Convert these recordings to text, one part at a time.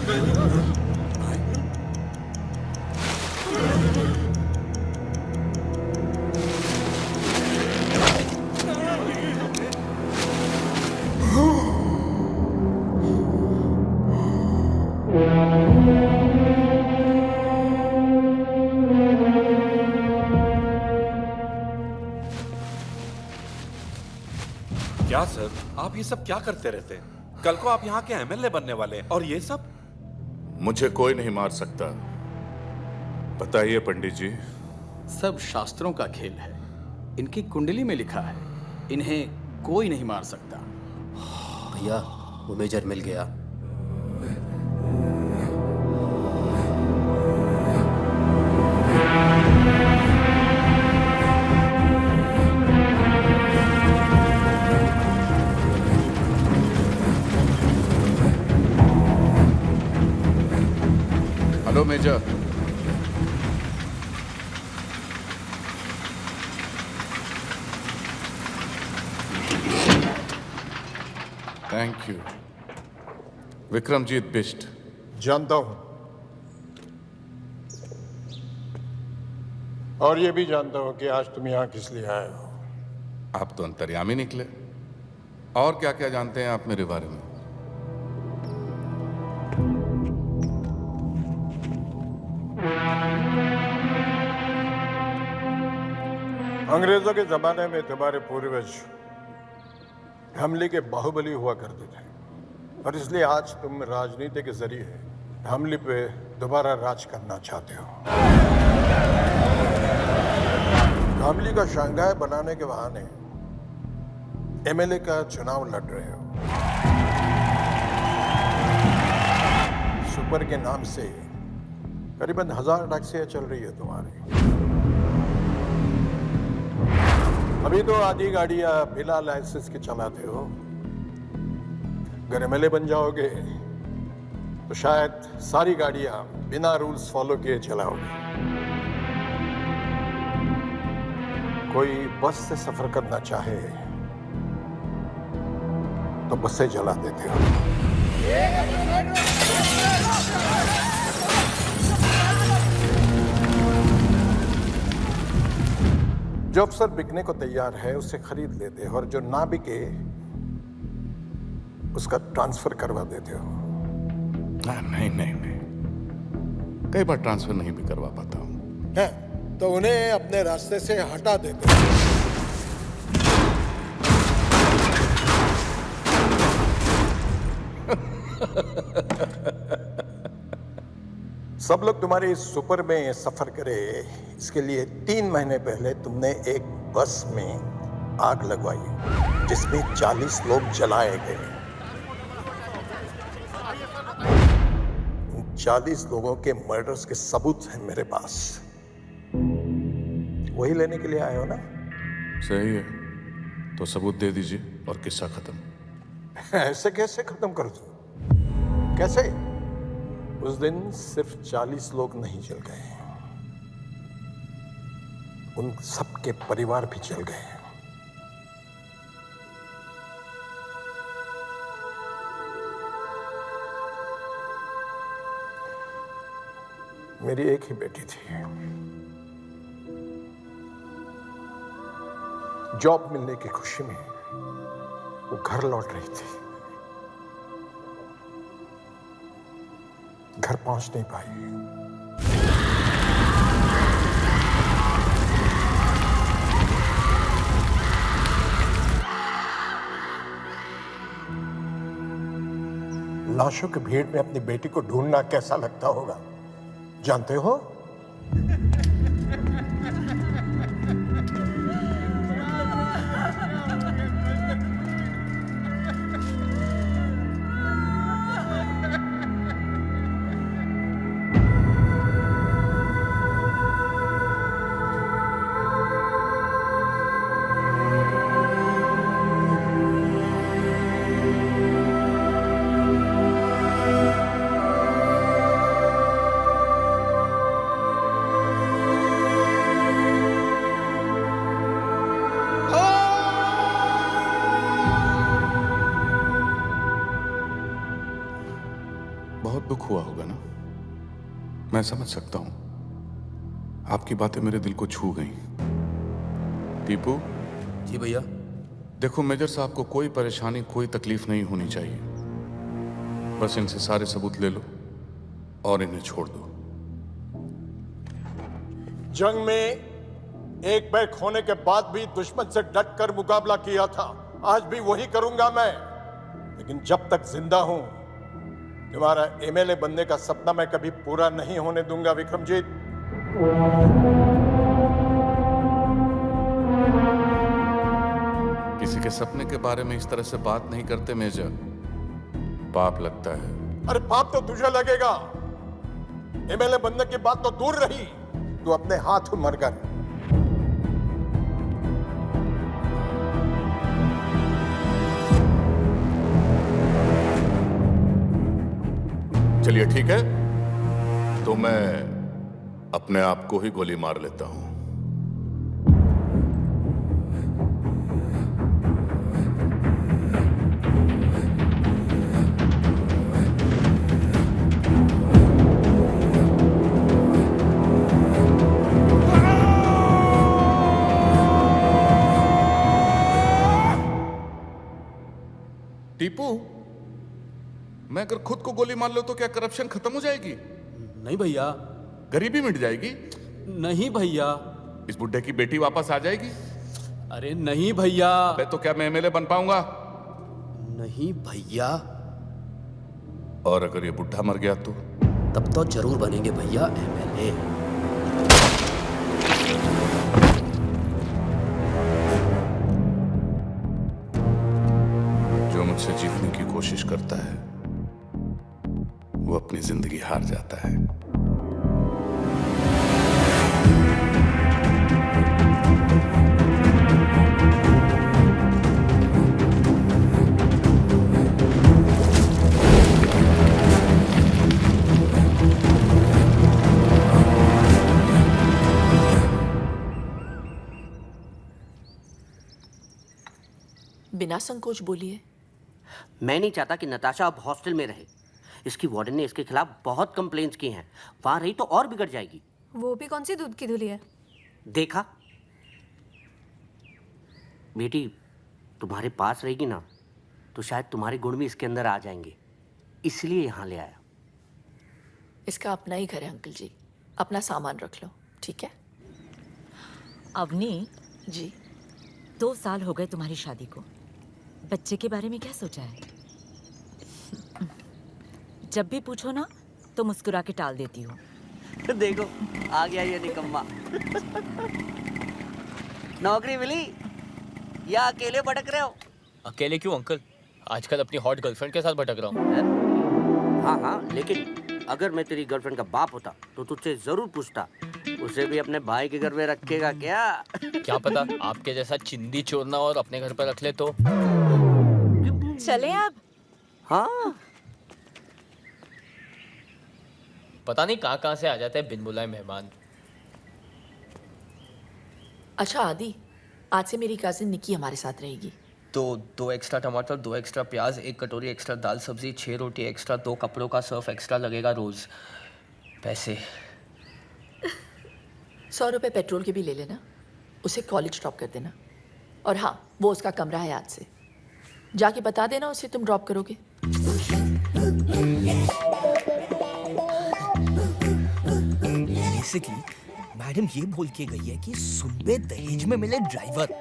क्या सर, आप ये सब क्या करते रहते हैं? कल को आप यहाँ के एमएलए बनने वाले हैं और ये सब? मुझे कोई नहीं मार सकता। बताइए पंडित जी। सब शास्त्रों का खेल है। इनकी कुंडली में लिखा है, इन्हें कोई नहीं मार सकता। भैया, वो मेजर मिल गया। Hello major. Thank you. Vikramjit Bisht. जानता हूं, और ये भी जानता हूं कि आज तुम यहां किस लिए आए हो। आप तो अंतर्यामी निकले। और क्या क्या जानते हैं आप मेरे बारे में? अंग्रेजों के जमाने में तुम्हारे पूर्वज हमले के बाहुबली हुआ करते थे, और इसलिए आज तुम राजनीति के जरिए हमले पे दोबारा राज करना चाहते हो। हमले का शंघाई बनाने के बहाने एमएलए का चुनाव लड़ रहे हो। सुपर के नाम से करीबन 1000 टैक्सियां चल रही है तुम्हारी। अभी तो आधी गाड़ियां बिना लाइसेंस के चलाते हो। अगर एमएलए बन जाओगे तो शायद सारी गाड़ियां बिना रूल्स फॉलो किए चलाओगे। कोई बस से सफर करना चाहे तो बसें जला देते हो। जो अफसर बिकने को तैयार है उसे खरीद लेते हो, और जो ना बिके उसका ट्रांसफर करवा देते हो। नहीं नहीं नहीं, कई बार ट्रांसफर नहीं भी करवा पाता हूं। है तो उन्हें अपने रास्ते से हटा देते हो। सब लोग तुम्हारे इस सुपर में सफर करे, इसके लिए 3 महीने पहले तुमने एक बस में आग लगवाई जिसमें 40 लोग जलाए गए। उन 40 लोगों के मर्डर्स के सबूत हैं मेरे पास। वही लेने के लिए आए हो ना? सही है, तो सबूत दे दीजिए और किस्सा खत्म। ऐसे कैसे खत्म कर दूं? कैसे? उस दिन सिर्फ 40 लोग नहीं जल गए, उन सबके परिवार भी जल गए। मेरी एक ही बेटी थी। जॉब मिलने की खुशी में वो घर लौट रही थी। घर पहुंच नहीं पाई। लाशों की भीड़ में अपनी बेटी को ढूंढना कैसा लगता होगा, जानते हो? बहुत दुख हुआ होगा ना? मैं समझ सकता हूं। आपकी बातें मेरे दिल को छू गई। टीपू, जी भैया। देखो मेजर साहब को कोई परेशानी, कोई तकलीफ नहीं होनी चाहिए। बस इनसे सारे सबूत ले लो और इन्हें छोड़ दो। जंग में एक बार खोने के बाद भी दुश्मन से डट कर मुकाबला किया था, आज भी वही करूंगा मैं। लेकिन जब तक जिंदा हूं, तुम्हारा एमएलए बनने का सपना मैं कभी पूरा नहीं होने दूंगा विक्रमजीत। किसी के सपने के बारे में इस तरह से बात नहीं करते मेजर, पाप लगता है। अरे पाप तो तुझे लगेगा। एमएलए बनने की बात तो दूर रही, तू अपने हाथ मर कर। चलिए ठीक है, तो मैं अपने आप को ही गोली मार लेता हूं। टीपू, मैं अगर खुद को गोली मार लो तो क्या करप्शन खत्म हो जाएगी? नहीं भैया। गरीबी मिट जाएगी? नहीं भैया। इस बुड्ढे की बेटी वापस आ जाएगी? अरे नहीं भैया। तो क्या मैं एमएलए बन पाऊंगा? नहीं भैया। और अगर ये बुड्ढा मर गया तो? तब तो जरूर बनेंगे भैया एमएलए। जो मुझसे जीतने की कोशिश करता है वो अपनी जिंदगी हार जाता है। बिना संकोच बोलिए। मैं नहीं चाहता कि नताशा अब हॉस्टल में रहे। इसकी वार्डन ने इसके खिलाफ बहुत कंप्लेंट्स की हैं। वहां रही तो और बिगड़ जाएगी। वो भी कौन सी दूध की धुली है? देखा बेटी, तुम्हारे पास रहेगी ना तो शायद तुम्हारे गुण भी इसके अंदर आ जाएंगे, इसलिए यहाँ ले आया। इसका अपना ही घर है अंकल जी, अपना सामान रख लो, ठीक है? अवनी जी। 2 साल हो गए तुम्हारी शादी को, बच्चे के बारे में क्या सोचा है? जब भी पूछो ना तो मुस्कुरा के टाल देती हो। देखो आ गया ये निकम्मा। नौकरी मिली या अकेले भटक रहे हो? अकेले क्यों अंकल, आजकल अपनी हॉट गर्लफ्रेंड के साथ भटक रहा हूँ। हाँ हाँ, लेकिन अगर मैं तेरी गर्लफ्रेंड का बाप होता तो तुझसे जरूर पूछता, उसे भी अपने भाई के घर में रखेगा क्या? क्या पता आपके जैसा चिंदी चोरना और अपने घर पर रख ले तो। चले अब। हाँ, पता नहीं कहाँ से आ जाते हैं बिन बुलाए मेहमान। अच्छा आदि, आज से मेरी कजिन निकी हमारे साथ रहेगी। तो 2 एक्स्ट्रा टमाटर, 2 एक्स्ट्रा प्याज, 1 कटोरी एक्स्ट्रा दाल सब्जी, 6 रोटी एक्स्ट्रा, 2 कपड़ों का सर्फ एक्स्ट्रा लगेगा रोज। पैसे 100 रुपये पेट्रोल के भी ले लेना, उसे कॉलेज ड्रॉप कर देना। और हाँ, वो उसका कमरा है, आज से जाके बता देना उसे तुम ड्रॉप करोगे। बेसिकली मैडम ये बोल के गई है कि सुबह दहेज में मिले ड्राइवर।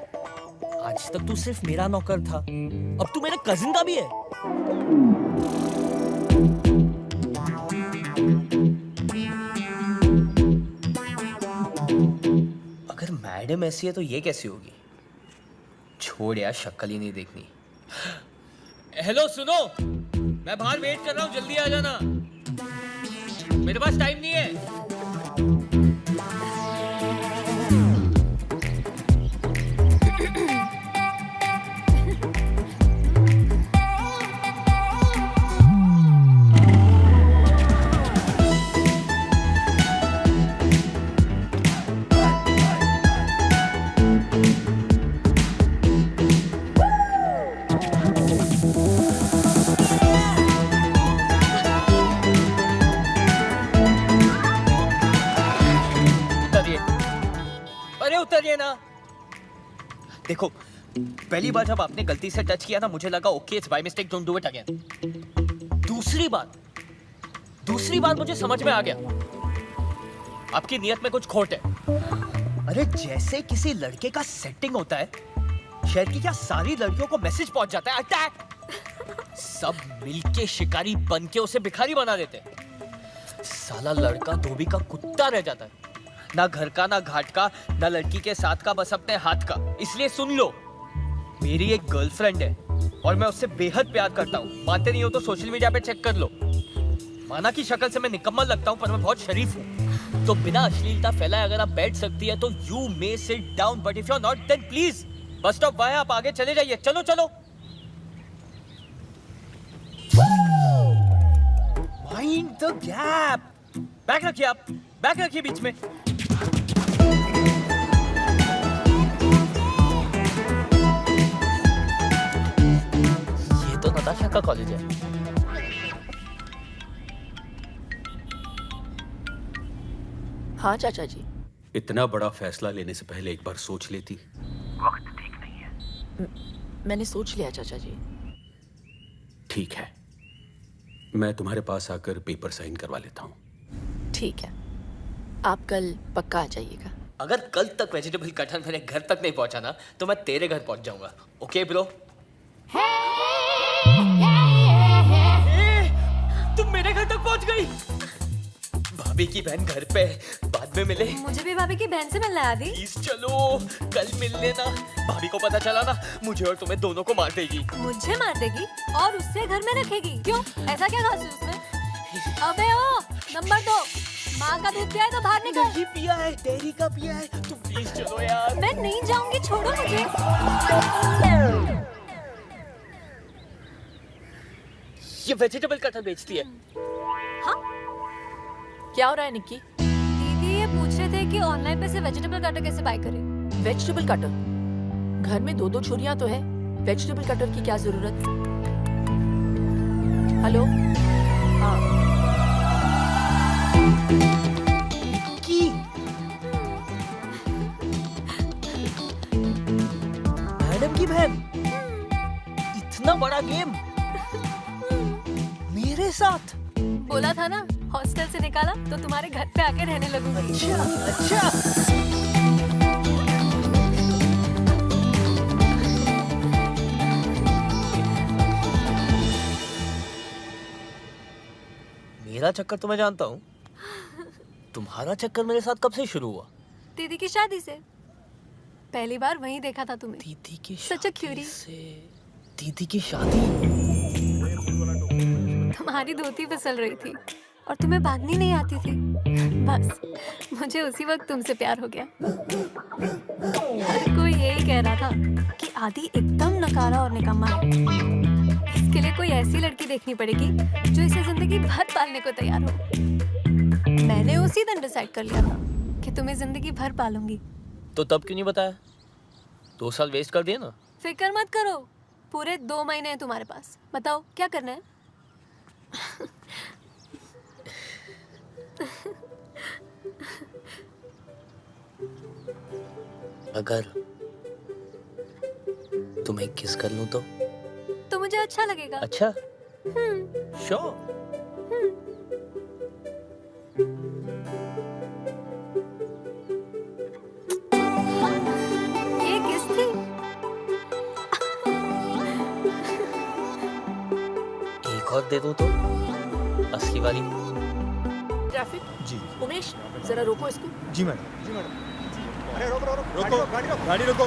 आज तक तू सिर्फ मेरा नौकर था, अब तू मेरे कजिन का भी है। अगर मैडम ऐसी है तो ये कैसी होगी? छोड़ यार, शक्ल ही नहीं देखनी। हेलो सुनो, मैं बाहर वेट कर रहा हूँ, जल्दी आ जाना, मेरे पास टाइम नहीं है। देखो, पहली बार जब आपने गलती से टच किया ना, मुझे लगा okay it's by mistake, don't do it again. दूसरी बार मुझे समझ में आ गया आपकी नियत में कुछ खोट है। अरे जैसे किसी लड़के का सेटिंग होता है, शहर की क्या सारी लड़कियों को मैसेज पहुंच जाता है अटैक, सब मिलके शिकारी बन के उसे भिखारी बना देते। साला लड़का धोबी का कुत्ता रह जाता है, ना घर का, ना घाट का, ना लड़की के साथ का, बस अपने हाथ का। इसलिए सुन लो, मेरी एक गर्लफ्रेंड है और मैं उससे बेहद प्यार करता हूँ। मानते नहीं हो तो सोशल मीडिया पे चेक कर लो। माना कि शक्ल से मैं निकम्मा लगता हूँ, पर मैं बहुत शरीफ हूँ। तो बिना अश्लीलता फैलाए अगर आप बैठ सकती है तो you may sit down, but if you are not then please बस स्टॉप वहाँ है, आप आगे चले जाइए। चलो चलो। Mind the gap. बैग रखिए, आप बैग रखिए बीच में। ये तो नताशा का कॉलेज है। हाँ चाचा जी। इतना बड़ा फैसला लेने से पहले एक बार सोच लेती। वक्त ठीक नहीं है। मैंने सोच लिया चाचा जी। ठीक है, मैं तुम्हारे पास आकर पेपर साइन करवा लेता हूँ। ठीक है, आप कल पक्का आ जाइएगा। अगर कल तक वेजिटेबल कटहल मेरे घर तक नहीं पहुंचा ना, तो मैं तेरे घर पहुंच जाऊंगा। Okay bro? तुम मेरे घर तक पहुंच गई। भाभी की बहन घर पे, बाद में मिले। मुझे भी भाभी की बहन से मिलना है आदि। प्लीज चलो, कल मिल लेना। भाभी को पता चला ना, मुझे और तुम्हें दोनों को मार देगी। मुझे मार देगी और उससे घर में रखेगी? क्यों, ऐसा क्या खास है उसमें? अबे ओ, नंबर 2, माँ का दूध पिया है तो बाहर निकल। नहीं पिया है, डेयरी का पिया है। तुम प्लीज चलो यार। मैं नहीं जाऊंगी, छोड़ो मुझे। ये वेजिटेबल कटहल बेचती है। हाँ? क्या हो रहा है निक्की? दीदी ये पूछ रहे थे कि ऑनलाइन पे से वेजिटेबल कटर कैसे बाय करें। Vegetable cutter? घर में 2-2 छुरियां तो है, वेजिटेबल कटर की क्या जरूरत? हेलो? हाँ। की मैडम की बहन, इतना बड़ा गेम मेरे साथ? बोला था ना, हॉस्टल से निकाला तो तुम्हारे घर पे आके रहने लगूंगी। अच्छा अच्छा। मेरा चक्कर तो मैं जानता हूँ, तुम्हारा चक्कर मेरे साथ कब से शुरू हुआ? दीदी की शादी से। पहली बार वहीं देखा था तुम्हें। दीदी की सच अ क्यूरी। दीदी की शादी? तुम्हारी धोती फिसल रही थी और तुम्हें बांधनी नहीं आती थी। बस मुझे उसी वक्त तुमसे प्यार हो गया। हर कोई यही कह रहा था कि आदि एकदम नकारा और निकम्मा है। इसके लिए कोई ऐसी लड़की देखनी पड़ेगी जो इसे जिंदगी भर पालने को तैयार हो। मैंने उसी दिन डिसाइड कर लिया था कि तुम्हें जिंदगी भर पालूंगी। तो तब क्यों नहीं बताया? 2 साल वेस्ट कर दिए ना। फिक्र मत करो, पूरे 2 महीने हैं तुम्हारे पास। बताओ क्या करना है? अगर तुम्हें किस कर लूं तो मुझे अच्छा लगेगा। अच्छा? श्योर। ये किस थी? एक और दे दूं तो? असली वाली। ट्रैफिक? जी। उमेश, जरा रोको इसको। जी मैडम। अरे रोको गाड़ी रोको।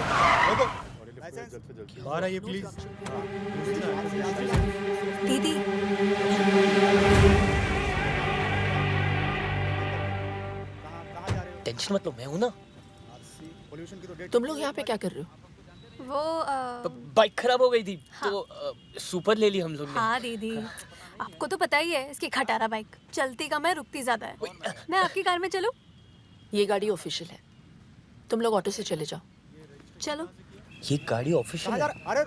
बाहर आइए प्लीज। दीदी। टेंशन मत लो, मैं हूं ना। तुम लोग यहाँ पे क्या कर रहे हो? वो बाइक खराब हो गई थी। हाँ। तो सुपर ले ली हम लोग ने। हाँ दीदी, आपको तो पता ही है इसकी खटारा बाइक चलती कम है, रुकती ज्यादा है। मैं आपकी कार में चलूं? ये गाड़ी ऑफिशियल है, तुम लोग ऑटो से चले जाओ। चलो। ये गाड़ी ऑफिशियल है? अरे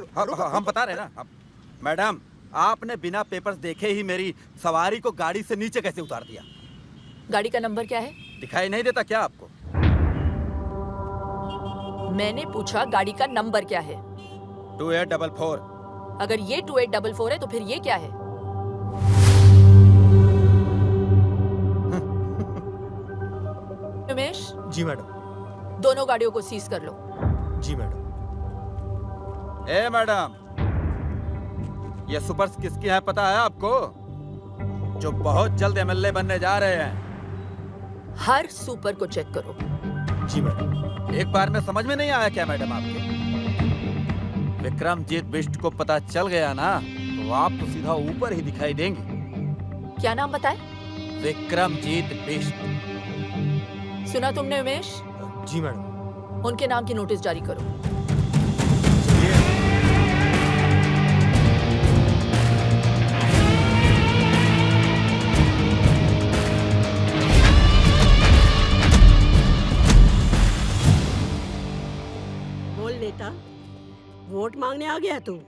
हम बता रहे ना मैडम, आपने बिना पेपर्स देखे ही मेरी सवारी को गाड़ी से नीचे कैसे उतार दिया? गाड़ी का नंबर क्या है? दिखाई नहीं देता क्या आपको? मैंने पूछा गाड़ी का नंबर क्या है? 2844। अगर ये 2844 है तो फिर ये क्या है? उमेश, जी मैडम। दोनों गाड़ियों को सीज कर लो। जी मैडम। ए मैडम, ये सुपर्स किसकी है पता है आपको? जो बहुत जल्द एमएलए बनने जा रहे हैं। हर सुपर को चेक करो। जी मैडम। एक बार में समझ में नहीं आया क्या मैडम आपके? विक्रमजीत बिष्ट को पता चल गया ना तो आप तो सीधा ऊपर ही दिखाई देंगे। क्या नाम बताए? विक्रमजीत बिष्ट। सुना तुमने उमेश? जी मैडम। उनके नाम की नोटिस जारी करो। बोल नेता, वोट मांगने आ गया तू?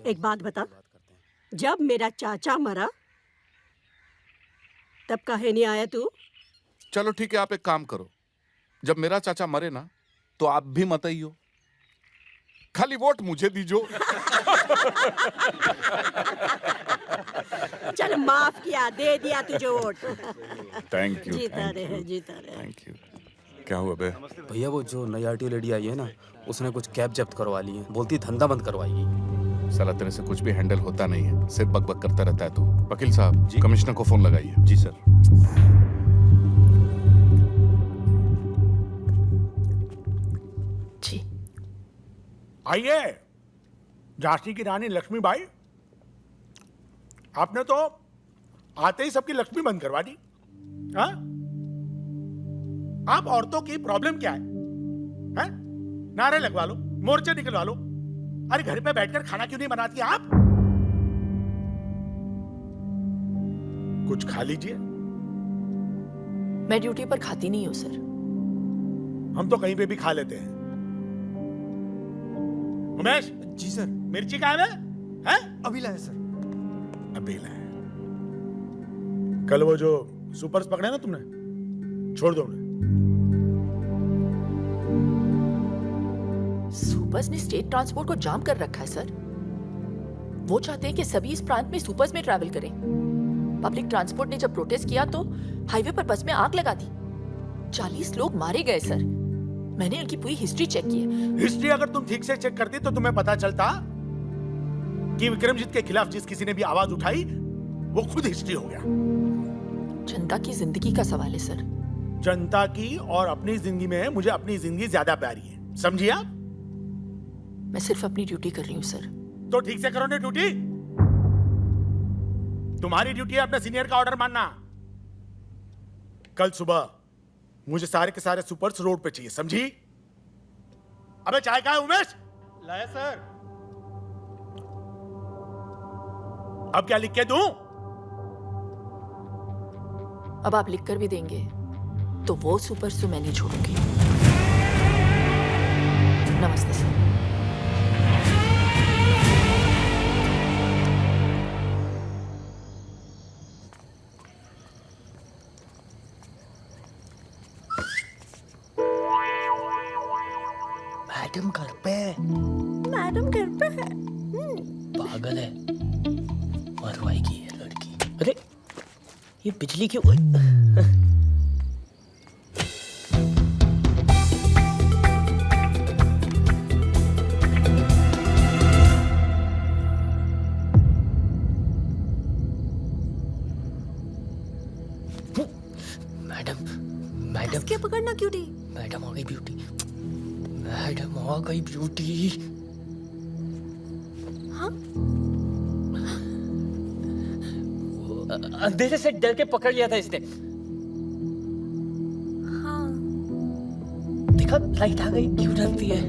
एक बात बता, जब मेरा चाचा मरा तब काहे नहीं आया तू? चलो ठीक है, आप एक काम करो, जब मेरा चाचा मरे ना तो आप भी मत आइयो, खाली वोट मुझे दीजो। चल माफ किया, दे दिया तुझे वोट। Thank you. जीता रहे, जीता रहे। Thank you. क्या हुआ बे? भैया वो जो नई आरटीओ लेडी आई है ना, उसने कुछ कैब जब्त करवा ली है, बोलती धंधा बंद करवाएगी। साला तेरे से कुछ भी हैंडल होता नहीं है, सिर्फ बकबक करता रहता है तू। वकील साहब जी, कमिश्नर को फोन लगाइए। जी सर। जी आइए झांसी की रानी लक्ष्मीबाई, आपने तो आते ही सबकी लक्ष्मी बंद करवा दी। हाँ? आप औरतों की प्रॉब्लम क्या है? हैं? नारे लगवा लो, मोर्चे निकलवा लो। अरे घर पे बैठकर खाना क्यों नहीं बनाती आप? कुछ खा लीजिए। मैं ड्यूटी पर खाती नहीं हूँ सर। हम तो कहीं पे भी खा लेते हैं। उमेश। जी सर। मिर्ची कहाँ है? हैं? अभी लाए सर। अभी लाए। कल वो जो सुपर्स पकड़े ना तुमने, छोड़ दो उन्हें। सुपर्स ने स्टेट ट्रांसपोर्ट को जाम कर रखा है सर। वो चाहते हैं कि सभी इस प्रांत में सुपर्स में ट्रैवल करें। पब्लिक ट्रांसपोर्ट ने जब प्रोटेस्ट किया तो हाईवे पर बस में आग लगा दी। 40 लोग मारे गए सर। मैंने उनकी पूरी हिस्ट्री चेक की है। हिस्ट्री अगर तुम ठीक से चेक करती तो तुम्हें पता चलता कि विक्रमजीत के खिलाफ जिस किसी ने भी आवाज उठाई वो खुद हिस्ट्री हो गया। जनता की जिंदगी का सवाल है सर। जनता की और अपनी जिंदगी में मुझे अपनी जिंदगी ज्यादा प्यारी है, समझिए आप? मैं सिर्फ अपनी ड्यूटी कर रही हूँ सर। तो ठीक से करो ना ड्यूटी। तुम्हारी ड्यूटी है अपने सीनियर का ऑर्डर मानना। कल सुबह मुझे सारे के सारे सुपर्स रोड पे चाहिए, समझी? अबे चाय कहाँ है उमेश? लाया सर। अब क्या लिख के दूं? अब आप लिख कर भी देंगे तो वो सुपर्स तो मैं नहीं छोड़ूंगी। नमस्ते सर। मैडम घर पे है। मैडम घर पे है। पागल है, मरवाएगी ये लड़की। अरे ये बिजली क्यों? मैडम क्या पकड़ना क्यूटी? मैडम आ गई ब्यूटी। मैडम आ गई ब्यूटी। हाँ? अंधेरे से डर के पकड़ लिया था इसने। हाँ। देखा लाइट आ गई, क्यों डरती है?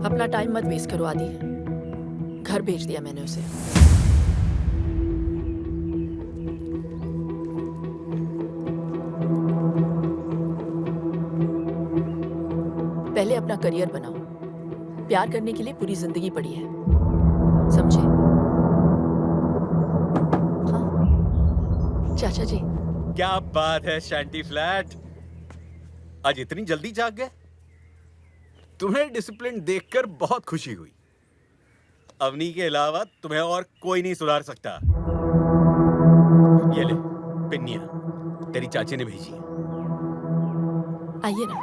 अपना टाइम मत वेस्ट करो आदि। घर भेज दिया मैंने उसे। पहले अपना करियर बनाओ। प्यार करने के लिए पूरी जिंदगी पड़ी है, समझे? हाँ चाचा जी। क्या बात है शैंटी फ्लैट, आज इतनी जल्दी जाग गए? तुम्हें डिसिप्लिन देखकर बहुत खुशी हुई। अवनी के अलावा तुम्हें और कोई नहीं सुधार सकता। ये ले पिन्निया, तेरी चाची ने भेजी है। आइए ना।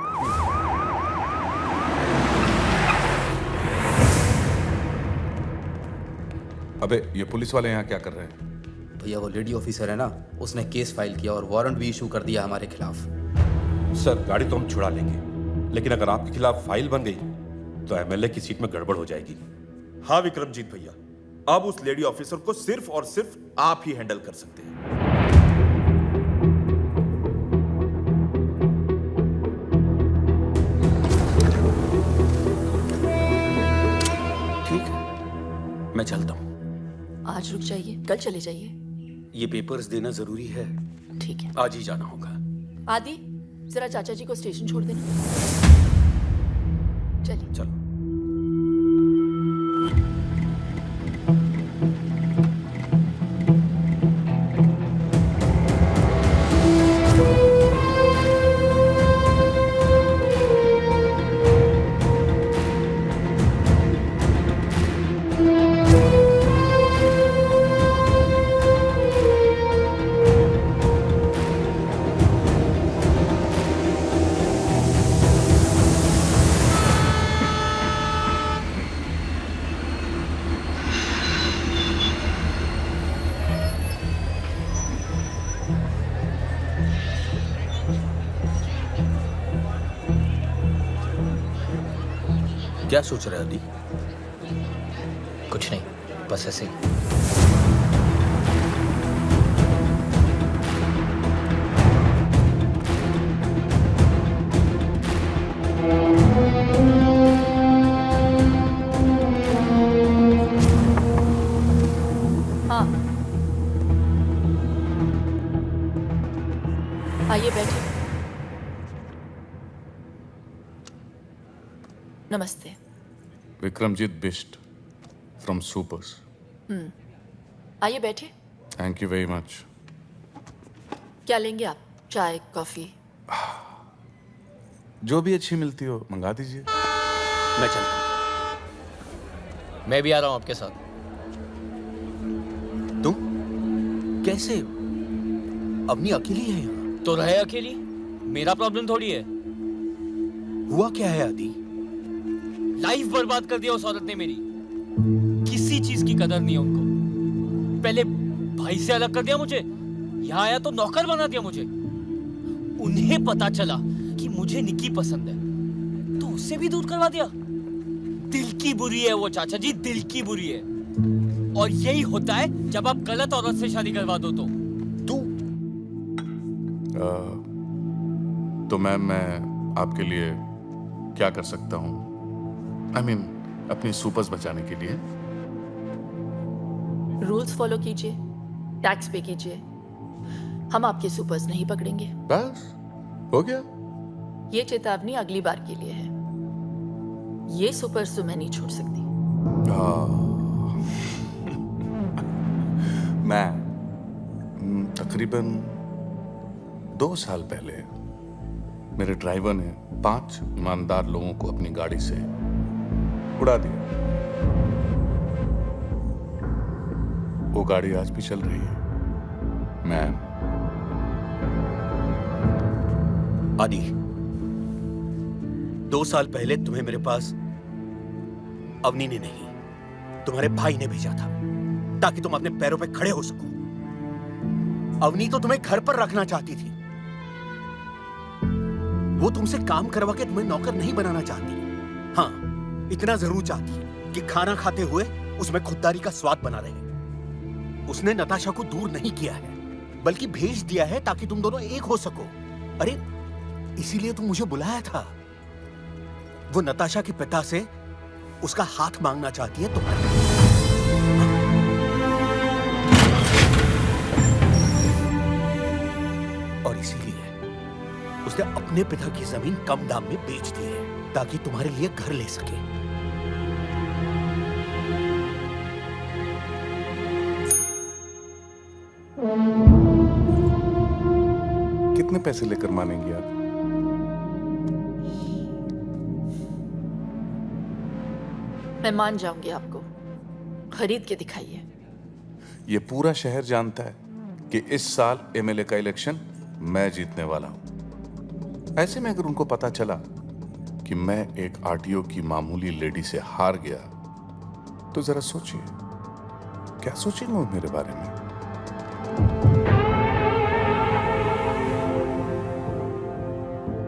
अबे ये पुलिस वाले यहाँ क्या कर रहे हैं? भैया वो लेडी ऑफिसर है ना, उसने केस फाइल किया और वारंट भी इशू कर दिया हमारे खिलाफ। सर गाड़ी तो हम छुड़ा लेंगे, लेकिन अगर आपके खिलाफ फाइल बन गई तो एमएलए की सीट में गड़बड़ हो जाएगी। हाँ विक्रमजीत भैया, अब उस लेडी ऑफिसर को सिर्फ और सिर्फ आप ही हैंडल कर सकते हैं। ठीक है, मैं चलता हूँ। आज रुक जाइए, कल चले जाइए। ये पेपर्स देना जरूरी है। ठीक है, आज ही जाना होगा। आदि जरा चाचा जी को स्टेशन छोड़ देना। चलिए। चलो। क्या सोच रहे आदि? कुछ नहीं, बस ऐसे ही। हाँ आइए बैठिए। नमस्ते। Vikramjit Bisht from supers. आइए बैठिए। Thank you very much. क्या लेंगे आप? चाय, कॉफी? जो भी अच्छी मिलती हो मंगा दीजिए। मैं चलता हूँ। मैं भी आ रहा हूँ आपके साथ। तुम कैसे? अवनी अकेली है यहाँ? तो रहे अकेली, मेरा प्रॉब्लम थोड़ी है। हुआ क्या है आदि? लाइफ बर्बाद कर दिया उस औरत ने मेरी। किसी चीज की कदर नहीं है उनको। पहले भाई से अलग कर दिया मुझे, यहाँ आया तो नौकर बना दिया मुझे। उन्हें पता चला कि मुझे निकी पसंद है तो उससे भी दूर करवा दिया। दिल की बुरी है वो चाचा जी, दिल की बुरी है। और यही होता है जब आप गलत औरत से शादी करवा दो तो। तो मैम मैं आपके लिए क्या कर सकता हूँ? I mean, अपनी सुपर्स बचाने के लिए। रूल्स फॉलो कीजिए, टैक्स पे कीजिए। हम आपके सुपर्स नहीं पकड़ेंगे। बस हो गया। ये चेतावनी अगली बार के लिए है। ये सुपर्स तो मैं नहीं छोड़ सकती। मैं तकरीबन 2 साल पहले मेरे ड्राइवर ने 5 ईमानदार लोगों को अपनी गाड़ी से उड़ा दिया। वो गाड़ी आज भी चल रही है। मैं आदि 2 साल पहले तुम्हें मेरे पास अवनी ने नहीं, तुम्हारे भाई ने भेजा था ताकि तुम अपने पैरों पे खड़े हो सको। अवनी तो तुम्हें घर पर रखना चाहती थी। वो तुमसे काम करवा के तुम्हें नौकर नहीं बनाना चाहती। हाँ, इतना जरूर चाहती कि खाना खाते हुए उसमें खुददारी का स्वाद बना रहे। उसने नताशा को दूर नहीं किया है, बल्कि भेज दिया है ताकि तुम दोनों एक हो सको। अरे इसीलिए तुम मुझे बुलाया था। वो नताशा के पिता से उसका हाथ मांगना चाहती है तुम्हारे। और इसीलिए उसने अपने पिता की जमीन कम दाम में बेच दी है ताकि तुम्हारे लिए घर ले सके। कितने पैसे लेकर मानेंगी आप? मैं मान जाऊंगी आपको, खरीद के दिखाइए। ये पूरा शहर जानता है कि इस साल एमएलए का इलेक्शन मैं जीतने वाला हूं। ऐसे में अगर उनको पता चला कि मैं एक आरटीओ की मामूली लेडी से हार गया तो जरा सोचिए क्या सोचेंगे वो मेरे बारे में।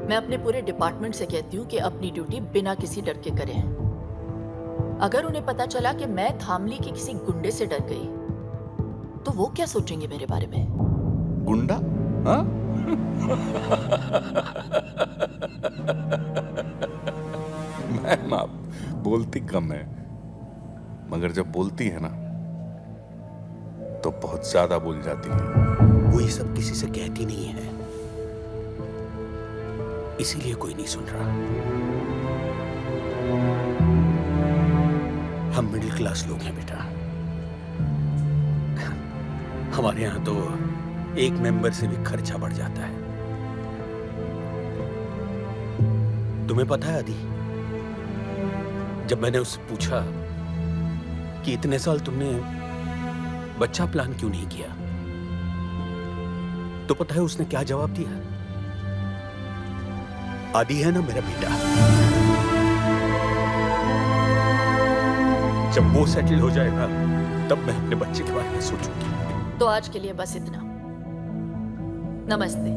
मैं अपने पूरे डिपार्टमेंट से कहती हूँ कि अपनी ड्यूटी बिना किसी डर के करें। अगर उन्हें पता चला कि मैं धामली के किसी गुंडे से डर गई तो वो क्या सोचेंगे मेरे बारे में? गुंडा? हाँ? मैम आप बोलती कम है मगर जब बोलती है ना तो बहुत ज्यादा बोल जाती है। वो ये सब किसी से कहती नहीं है, इसीलिए कोई नहीं सुन रहा। हम मिडिल क्लास लोग हैं बेटा। हमारे यहां तो एक मेंबर से भी खर्चा बढ़ जाता है। तुम्हें पता है आदि, जब मैंने उससे पूछा कि इतने साल तुमने बच्चा प्लान क्यों नहीं किया, तो पता है उसने क्या जवाब दिया? आदि है ना मेरा बेटा, जब वो सेटल हो जाएगा तब मैं अपने बच्चे के बारे में सोचूंगी। तो आज के लिए बस इतना। नमस्ते।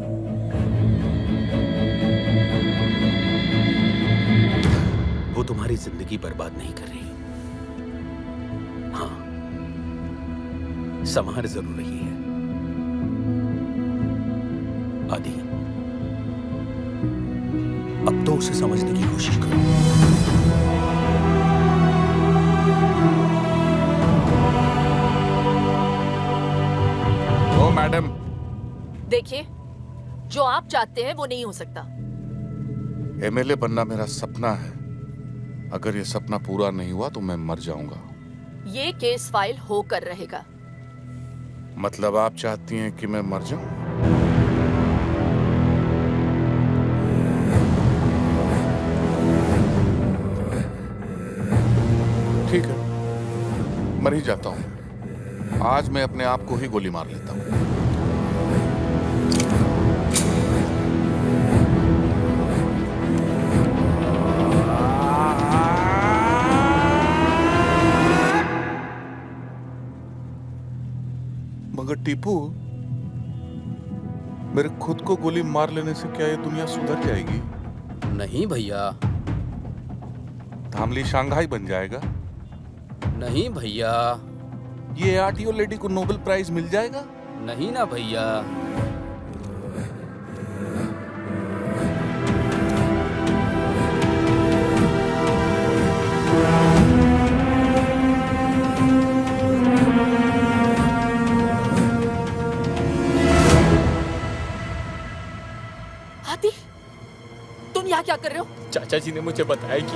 वो तुम्हारी जिंदगी बर्बाद नहीं कर रही। हाँ, संभार जरूर रही है। आदि, अब तो उसे समझने की कोशिश करो। ओ मैडम, देखिए, जो आप चाहते हैं वो नहीं हो सकता। एमएलए बनना मेरा सपना है। अगर ये सपना पूरा नहीं हुआ तो मैं मर जाऊंगा। ये केस फाइल होकर रहेगा। मतलब आप चाहती हैं कि मैं मर जाऊं? ठीक है, मर ही जाता हूं। आज मैं अपने आप को ही गोली मार लेता हूं। मगर टीपू, मेरे खुद को गोली मार लेने से क्या ये दुनिया सुधर जाएगी? नहीं भैया। धामली शंघाई बन जाएगा? नहीं भैया। ये आरटीओ लेडी को नोबेल प्राइज मिल जाएगा? नहीं ना भैया। आदि, तुम यहाँ क्या कर रहे हो? चाचा जी ने मुझे बताया कि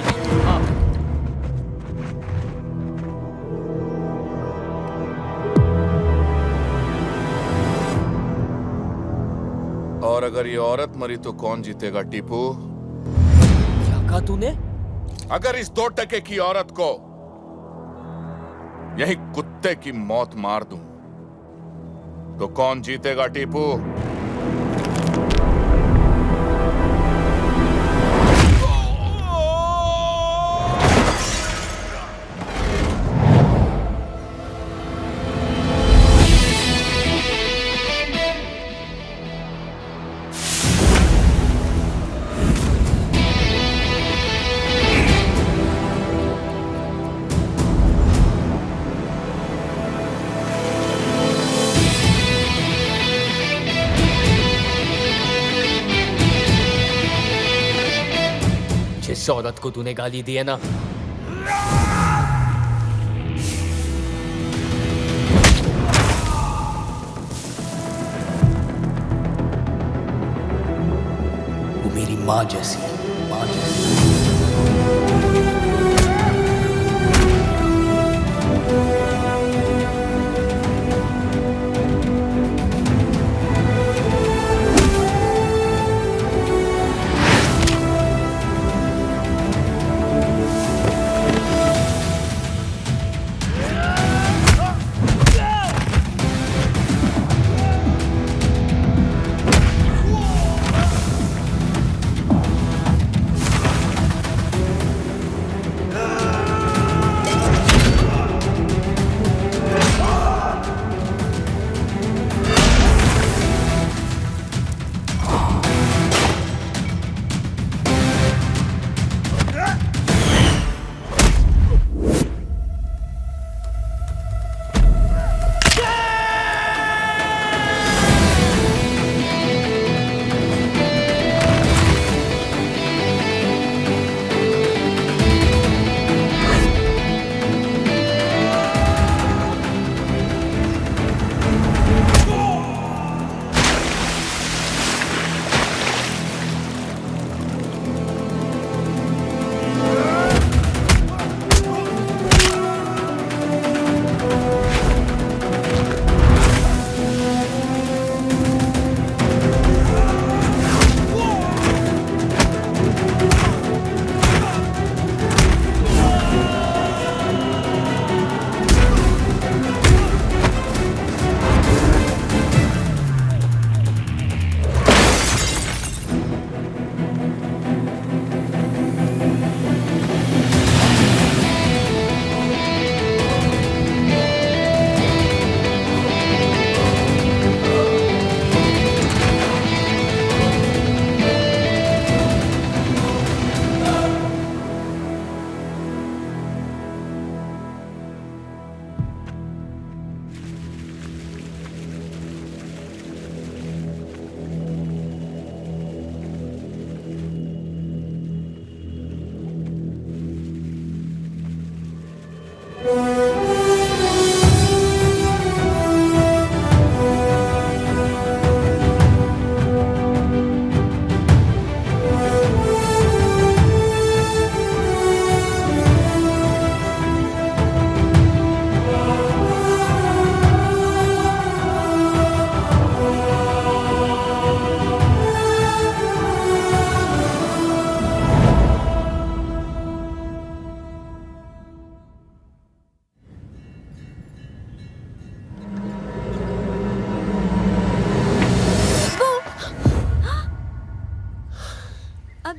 और अगर ये औरत मरी तो कौन जीतेगा टीपू? क्या कहा तूने? अगर इस 2 टके की औरत को यही कुत्ते की मौत मार दूं तो कौन जीतेगा टीपू? जिस औरत को तूने गाली दी है ना, मेरी माँ जैसी है, माँ जैसी।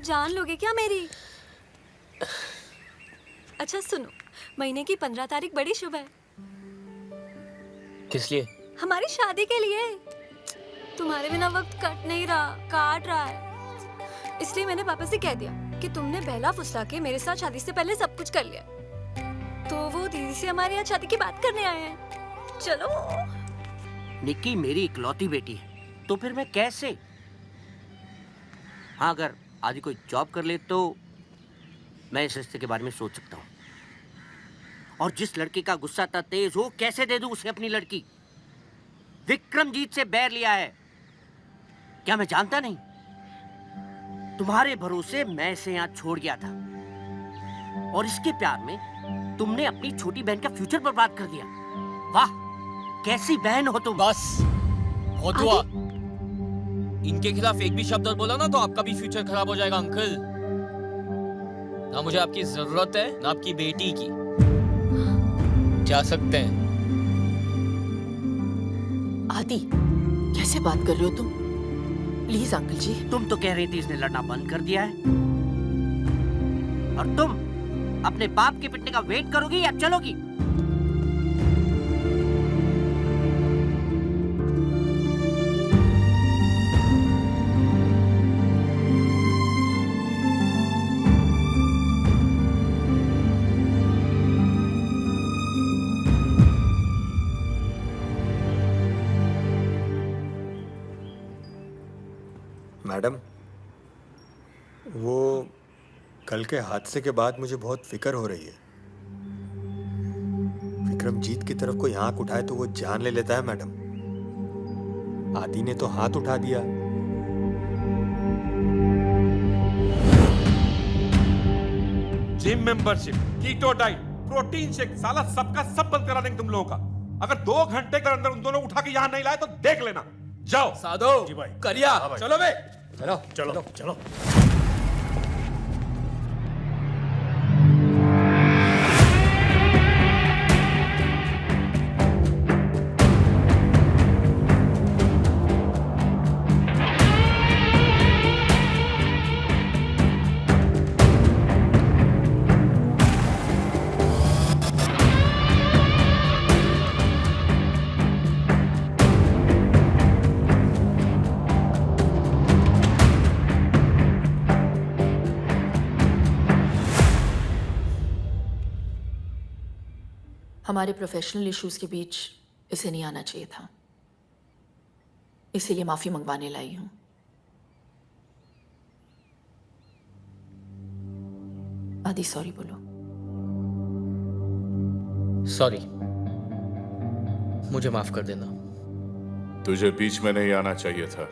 जान लोगे क्या मेरी? अच्छा सुनो, महीने की 15 तारीख बड़ी शुभ है। किस लिए? हमारी शादी के लिए। तुम्हारे बिना वक्त कट नहीं रहा, काट रहा है। इसलिए मैंने पापा से कह दिया कि तुमने बहला फुसला के मेरे साथ शादी से पहले सब कुछ कर लिया, तो वो दीदी से हमारे यहाँ शादी की बात करने आए हैं। चलो। निक्की मेरी इकलौती बेटी है, तो फिर मैं कैसे? हाँ, अगर आदि कोई जॉब कर ले तो मैं इस रिश्ते के बारे में सोच सकता हूँ। और जिस लड़के का गुस्सा इतना तेज हो, कैसे दे दूं उसे अपनी लड़की? विक्रमजीत से बैर लिया है, क्या मैं जानता नहीं? तुम्हारे भरोसे मैं इसे यहाँ छोड़ गया था, और इसके प्यार में तुमने अपनी छोटी बहन का फ्यूचर बर्बाद कर दिया। वाह, कैसी बहन हो तुम। बस बहुत हुआ। इनके खिलाफ एक भी शब्द और बोला ना तो आपका भी फ्यूचर खराब हो जाएगा अंकल। ना मुझे आपकी जरूरत है, ना आपकी बेटी की। जा सकते हैं। आदि, कैसे बात कर रहे हो तुम? प्लीज अंकल जी। तुम तो कह रही थी इसने लड़ना बंद कर दिया है, और तुम अपने बाप के पिटने का वेट करोगी या चलोगी? मैडम, वो कल के हादसे के बाद मुझे बहुत फिक्र हो रही है। विक्रमजीत की तरफ कोई आंख उठाए तो वो जान ले लेता है मैडम। आदि ने तो हाथ उठा दिया। Membership, keto diet, protein shake, साला सबका सब बंद करा देंगे तुम लोगों का। अगर 2 घंटे के अंदर उन दोनों उठा के यहाँ नहीं लाए तो देख लेना। जाओ। साधो जी भाई, करिया, चलो बे, चलो चलो चलो। हमारे प्रोफेशनल इश्यूज के बीच इसे नहीं आना चाहिए था, इसीलिए माफी मंगवाने लाई हूं। आदि सॉरी बोलो। सॉरी, मुझे माफ कर देना। तुझे बीच में नहीं आना चाहिए था।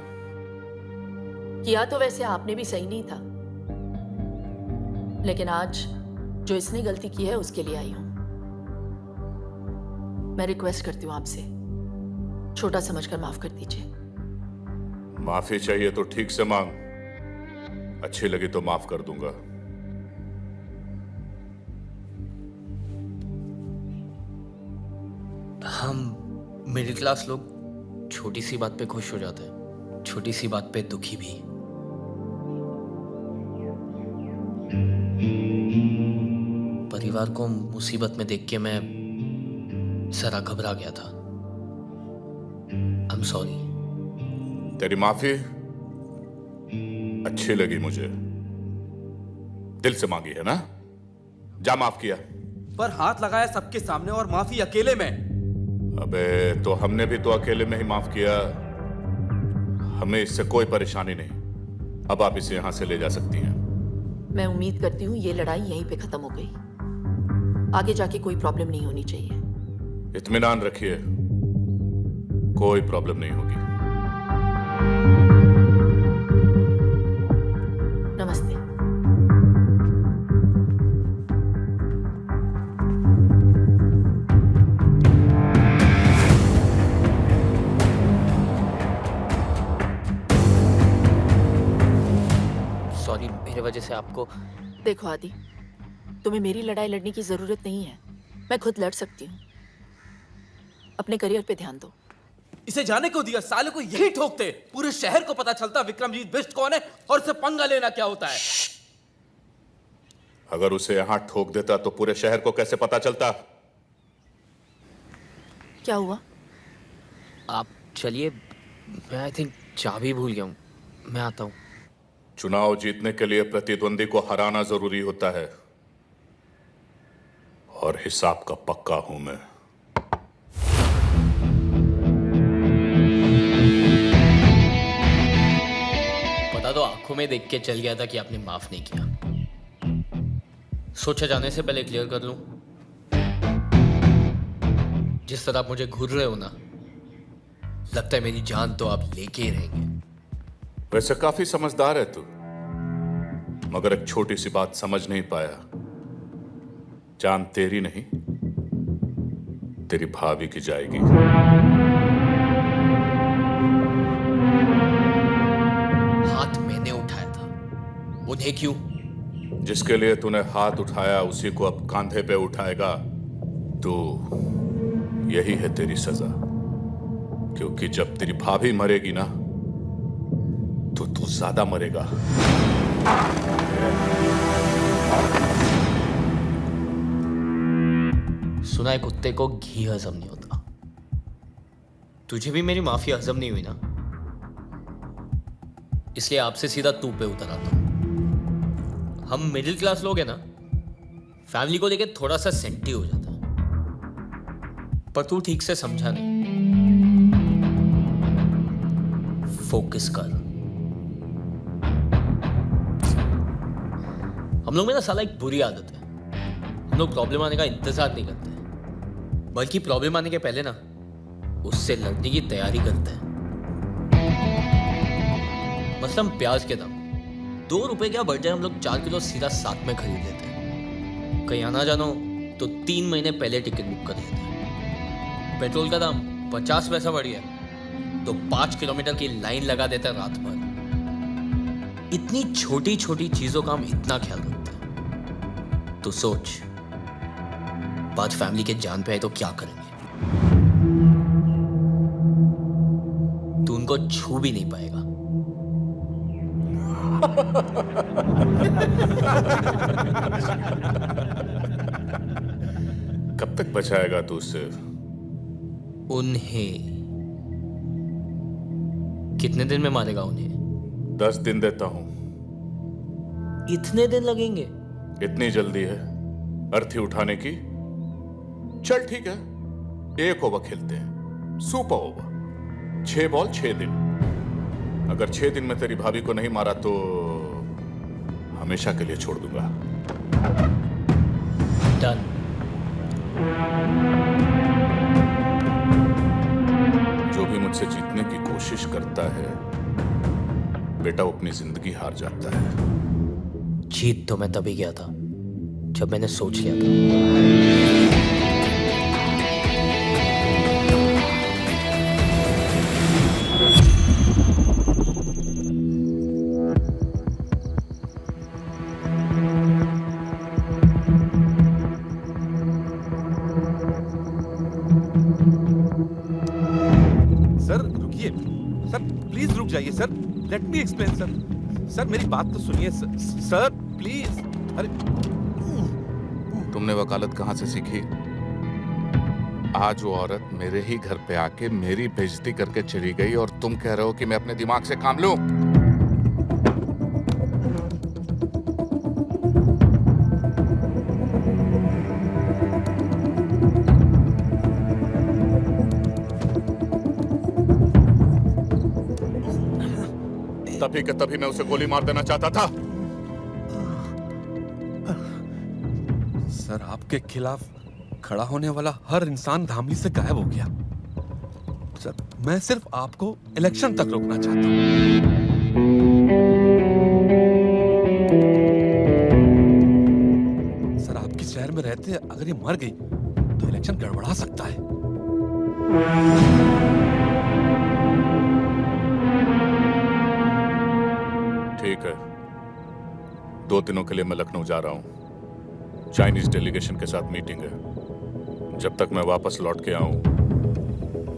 किया तो वैसे आपने भी सही नहीं था, लेकिन आज जो इसने गलती की है उसके लिए आई हूं। मैं रिक्वेस्ट करती हूँ आपसे, छोटा समझकर माफ कर दीजिए। माफी चाहिए तो ठीक से मांग, अच्छी लगी तो माफ कर दूंगा। हम मिडिल क्लास लोग छोटी सी बात पे खुश हो जाते हैं, छोटी सी बात पे दुखी भी। परिवार को मुसीबत में देख के मैं जरा घबरा गया था। I'm sorry। तेरी माफी अच्छी लगी मुझे, दिल से मांगी है ना? जा माफ किया। पर हाथ लगाया सबके सामने और माफी अकेले में। अबे तो हमने भी तो अकेले में ही माफ किया, हमें इससे कोई परेशानी नहीं। अब आप इसे यहां से ले जा सकती हैं। मैं उम्मीद करती हूँ ये लड़ाई यहीं पे खत्म हो गई, आगे जाके कोई प्रॉब्लम नहीं होनी चाहिए। इत्मीनान रखिए, कोई प्रॉब्लम नहीं होगी। नमस्ते। सॉरी, मेरे वजह से आपको। देखो आदि, तुम्हें मेरी लड़ाई लड़ने की जरूरत नहीं है, मैं खुद लड़ सकती हूँ। अपने करियर पे ध्यान दो। इसे जाने को दिया, साले को यही ठोकते। पूरे शहर को पता चलता विक्रमजीत बिष्ट कौन है और इसे पंगा लेना क्या होता है। अगर उसे यहां ठोक देता तो पूरे शहर को कैसे पता चलता? क्या हुआ? आप चलिए, मैं आई थिंक चाबी भूल गया हूँ, मैं आता हूँ। चुनाव जीतने के लिए प्रतिद्वंदी को हराना जरूरी होता है, और हिसाब का पक्का हूं मैं। पता तो आंखों में देख के चल गया था कि आपने माफ नहीं किया। सोचा जाने से पहले क्लियर कर लूं, जिस तरह आप मुझे घूर रहे हो ना, लगता है मेरी जान तो आप लेके ही रहेंगे। वैसे काफी समझदार है तू, मगर एक छोटी सी बात समझ नहीं पाया। जान तेरी नहीं, तेरी भाभी की जाएगी। हाथ मैंने उठाया था, उन्हें क्यों? जिसके लिए तूने हाथ उठाया उसी को अब कांधे पे उठाएगा तो यही है तेरी सजा। क्योंकि जब तेरी भाभी मरेगी ना तो तू ज्यादा मरेगा। सुना है कुत्ते को घी हजम नहीं होता। तुझे भी मेरी माफी हजम नहीं हुई ना, इसलिए आपसे सीधा तू पे उतर आता हूं। हम मिडिल क्लास लोग हैं ना, फैमिली को लेके थोड़ा सा सेंटी हो जाता है, पर तू ठीक से समझा नहीं। फोकस कर। हम लोग में ना साला एक बुरी आदत है, हम लोग प्रॉब्लम आने का इंतजार नहीं करते, बल्कि प्रॉब्लम आने के पहले ना उससे लड़ने की तैयारी करते हैं। मसलन प्याज के दाम 2 रुपए क्या बढ़ जाए, हम लोग 4 किलो सीधा साथ में खरीद लेते हैं। कहीं आना जानो तो 3 महीने पहले टिकट बुक कर देते हैं। पेट्रोल का दाम 50 पैसा बढ़ गया तो 5 किलोमीटर की लाइन लगा देते हैं रात भर। इतनी छोटी छोटी चीजों का हम इतना ख्याल रखते हैं। तो सोच, बाद फैमिली के जान पे आए तो क्या करेंगे? तू उनको छू भी नहीं पाएगा। कब तक बचाएगा तू उससे? उन्हें कितने दिन में मारेगा उन्हें? 10 दिन देता हूं। इतने दिन लगेंगे? इतनी जल्दी है अर्थी उठाने की? चल ठीक है, 1 ओवर खेलते हैं, सुपर ओवर। 6 बॉल 6 दिन। अगर 6 दिन में तेरी भाभी को नहीं मारा तो हमेशा के लिए छोड़ दूंगा। डन। जो भी मुझसे जीतने की कोशिश करता है बेटा, वो अपनी जिंदगी हार जाता है। जीत तो मैं तभी गया था जब मैंने सोच लिया था। जाइए sir, let me explain sir. Sir मेरी बात तो सुनिए सर प्लीज। अरे तुमने वकालत कहां से सीखी? आज वो औरत मेरे ही घर पे आके मेरी बेइज्जती करके चली गई और तुम कह रहे हो कि मैं अपने दिमाग से काम लूं? तभी के तभी मैं उसे गोली मार देना चाहता था। सर आपके खिलाफ खड़ा होने वाला हर इंसान धामली से गायब हो गया। सर मैं सिर्फ आपको इलेक्शन तक रोकना चाहता हूं। सर आपके शहर में रहते अगर ये मर गई तो इलेक्शन गड़बड़ा सकता है। ठीक है, 2 दिनों के लिए मैं लखनऊ जा रहा हूं। चाइनीज डेलीगेशन के साथ मीटिंग है। जब तक मैं वापस लौट के आऊं,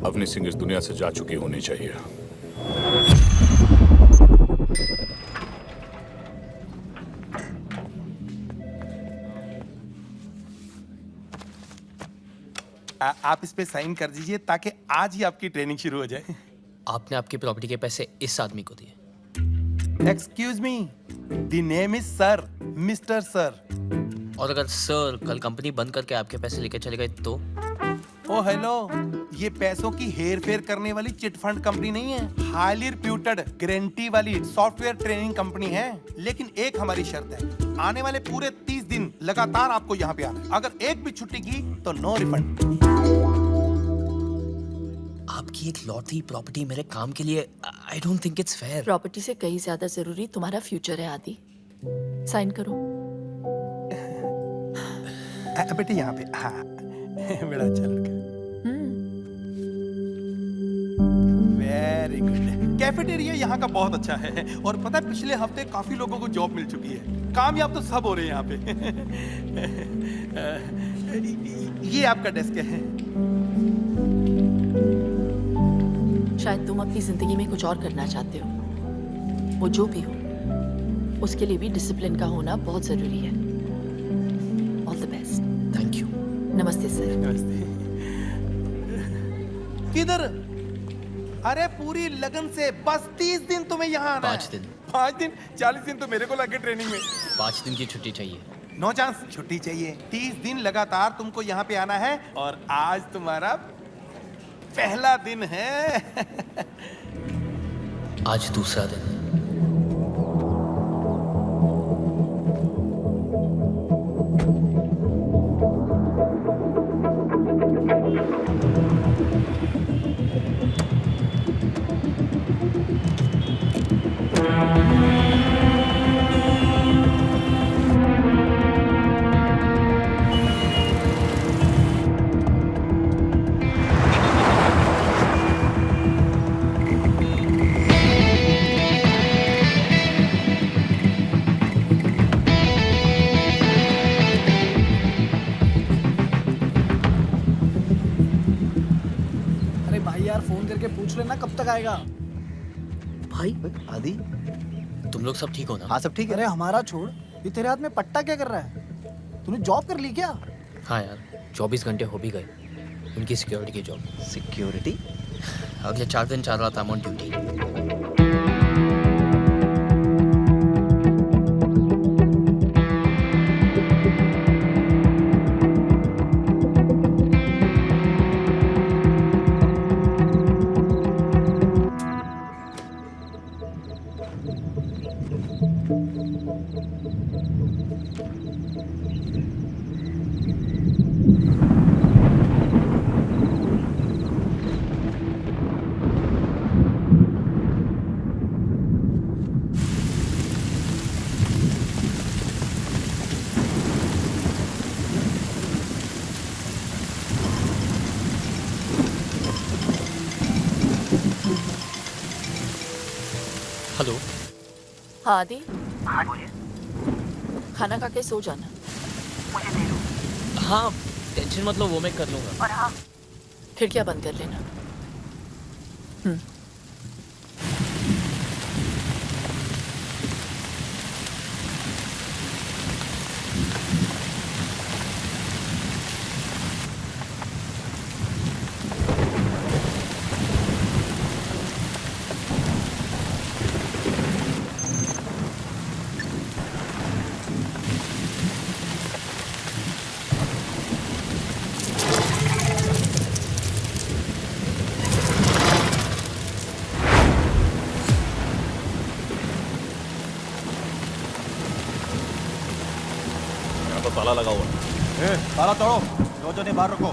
अवनी सिंह इस दुनिया से जा चुकी होनी चाहिए। आप इस पे साइन कर दीजिए ताकि आज ही आपकी ट्रेनिंग शुरू हो जाए। आपने आपकी प्रॉपर्टी के पैसे इस आदमी को दिए? Excuse me, the name is sir, mister sir. और अगर सर कल कंपनी बंद करके आपके पैसे लेके चले गए तो? ओ हेलो, ये पैसों की हेर फेर करने वाली चिट फंड कंपनी नहीं है। हाईली रिप्यूटेड गारंटी वाली सॉफ्टवेयर ट्रेनिंग कंपनी है। लेकिन एक हमारी शर्त है, आने वाले पूरे 30 दिन लगातार आपको यहाँ पे आना है। अगर एक भी छुट्टी की तो नो रिफंड। आपकी एक लौटी प्रॉपर्टी मेरे काम के लिए, I don't think it's fair. Property से कहीं ज्यादा जरूरी तुम्हारा फ्यूचर है आदि। साइन करो। बेटे यहाँ पे। हाँ बड़ा अच्छा लड़का। Very good. कैफेटेरिया यहाँ का बहुत अच्छा है और पता है पिछले हफ्ते काफी लोगों को जॉब मिल चुकी है। कामयाब तो सब हो रहे हैं यहाँ पे। ये आपका डेस्क है। शायद तुम अपनी जिंदगी में कुछ और करना चाहते हो। वो जो भी हो, उसके लिए भी डिसिप्लिन का होना बहुत जरूरी है। All the best. Thank you. नमस्ते सर। नमस्ते। किधर? अरे पूरी लगन से बस 30 दिन तुम्हें यहाँ आना है। 5 दिन। 5 दिन? 40 दिन तो मेरे को लगे ट्रेनिंग में। 5 दिन की छुट्टी चाहिए। नो चांस, छुट्टी चाहिए। 30 दिन लगातार तुमको यहाँ पे आना है और आज तुम्हारा पहला दिन है। आज दूसरा दिन है। करके पूछ लेना कब तक आएगा। भाई आदि, तुम लोग सब ठीक हो ना? हाँ सब ठीक है। अरे हमारा छोड़, ये तेरे हाथ में पट्टा क्या कर रहा है? तूने जॉब कर ली क्या? हाँ यार, 24 घंटे हो भी गए उनकी सिक्योरिटी की जॉब। सिक्योरिटी? अगले 4 दिन 4 रात ऑन ड्यूटी। हेलो। हाँ आदि। हाँ बोलिए। खाना खा के सो जाना। मुझे दे दो। हाँ टेंशन मत लो, वो मैं कर लूंगा। और हाँ खिड़कियाँ बंद कर लेना। ताला लगा हुआ है। ताला तोड़ो, दो जने बाहर रखो।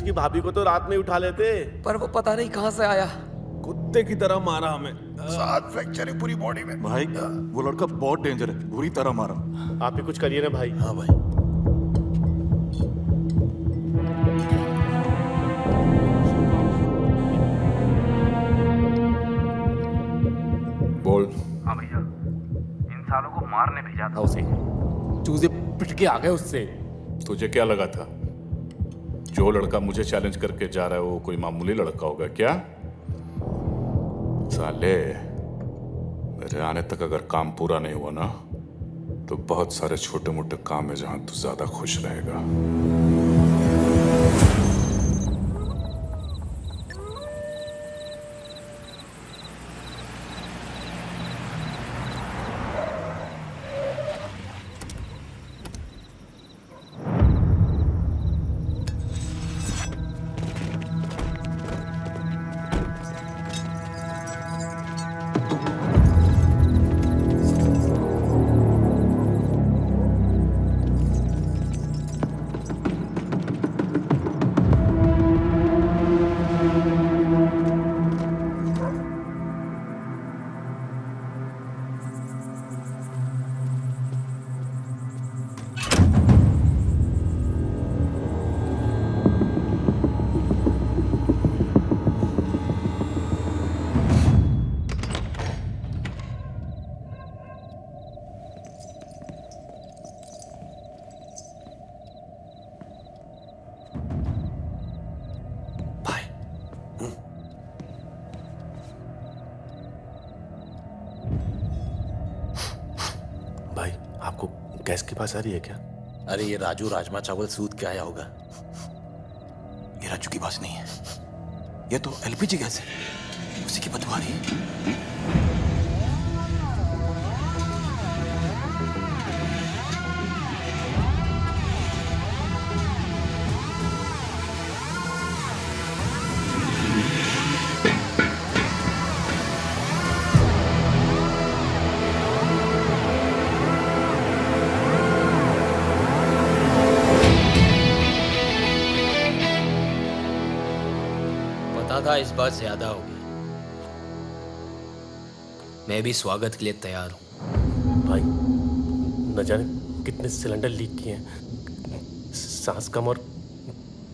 उसकी भाभी को तो रात में उठा लेते। पर वो पता नहीं कहां से आया, कुत्ते की तरह मारा हमें। 7 फ्रैक्चर है पूरी बॉडी में। भाई वो लड़का बहुत डेंजर है, बुरी तरह मारा। आप ही कुछ करिए ना भाई। हाँ भाई। बोल। हाँ भैया, इन सालों को मारने भेजा था उसे, चूजे पिट के आ गए उससे। तुझे क्या लगा था जो लड़का मुझे चैलेंज करके जा रहा है वो कोई मामूली लड़का होगा क्या? साले, मेरे आने तक अगर काम पूरा नहीं हुआ ना तो बहुत सारे छोटे मोटे काम है जहां तू ज्यादा खुश रहेगा। गैस के पास आ रही है क्या? अरे ये राजू राजमा चावल सूद के आया होगा। ये राजू की बात नहीं है, ये तो एलपीजी गैस है, उसी की बदबू आ रही है। था इस बार ज्यादा होगी। मैं भी स्वागत के लिए तैयार हूं। भाई न जाने कितने सिलेंडर लीक किए हैं, सांस कम और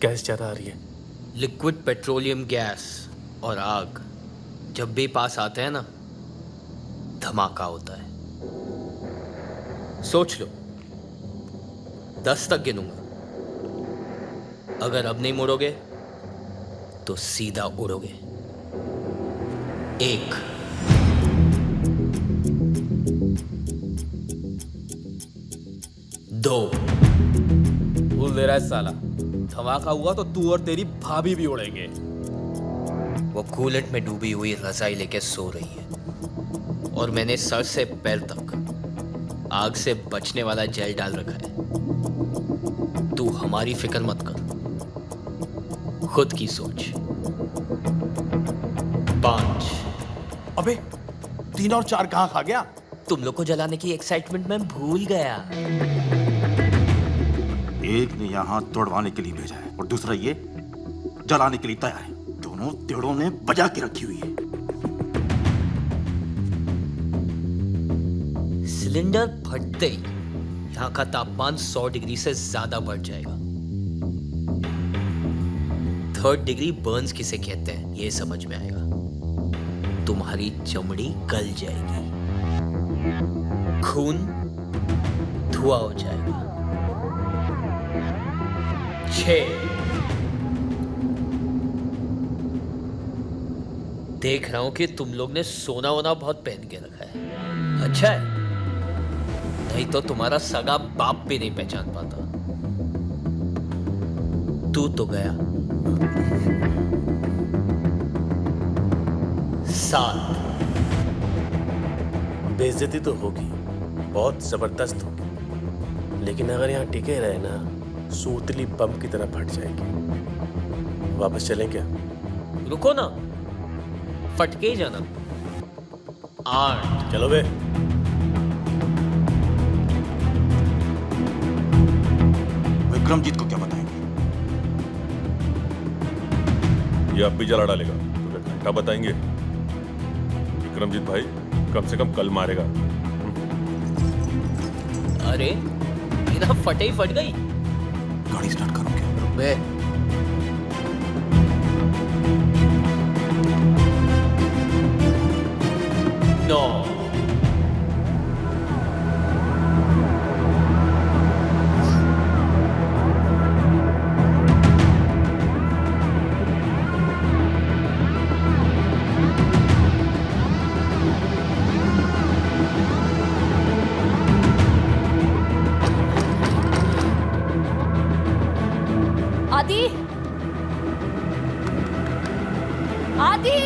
गैस ज्यादा आ रही है। लिक्विड पेट्रोलियम गैस और आग जब भी पास आते हैं ना, धमाका होता है। सोच लो, 10 तक गिनूंगा, अगर अब नहीं मुड़ोगे तो सीधा उड़ोगे। 1 2 भूल दे रहा है साला, धमाका हुआ तो तू और तेरी भाभी भी उड़ेंगे। वो कूलेंट में डूबी हुई रजाई लेके सो रही है और मैंने सर से पैर तक आग से बचने वाला जेल डाल रखा है। तू हमारी फिक्र मत कर, खुद की सोच। 5 अबे 3 और 4 कहां खा गया? तुम लोग को जलाने की एक्साइटमेंट में भूल गया। एक ने यहाँ तोड़वाने के लिए भेजा है और दूसरा ये जलाने के लिए तैयार है। दोनों तेड़ों ने बजा के रखी हुई है। सिलेंडर फटते ही यहाँ का तापमान 100 डिग्री से ज्यादा बढ़ जाएगा। 3rd डिग्री बर्न्स किसे कहते हैं ये समझ में आएगा। तुम्हारी चमड़ी गल जाएगी, खून धुआं हो जाएगा। 6 देख रहा हूं कि तुम लोग ने सोना वोना बहुत पहन के रखा है। अच्छा है, नहीं तो तुम्हारा सगा बाप भी नहीं पहचान पाता। तू तो गया। 7 बेइज्जती तो होगी, बहुत जबरदस्त होगी, लेकिन अगर यहाँ टिके रहे ना सूतली बम की तरह फट जाएगी। वापस चलें क्या? रुको ना, फटके ही जाना। 8 चलो बे। विक्रमजीत को क्या बताएंगे? ये अब भी जला डालेगा तो घंटा बताएंगे। विक्रमजीत भाई कम से कम कल मारेगा। अरे बिना फटे ही फट गई। गाड़ी स्टार्ट करोगे? बे नो आदि, आदि,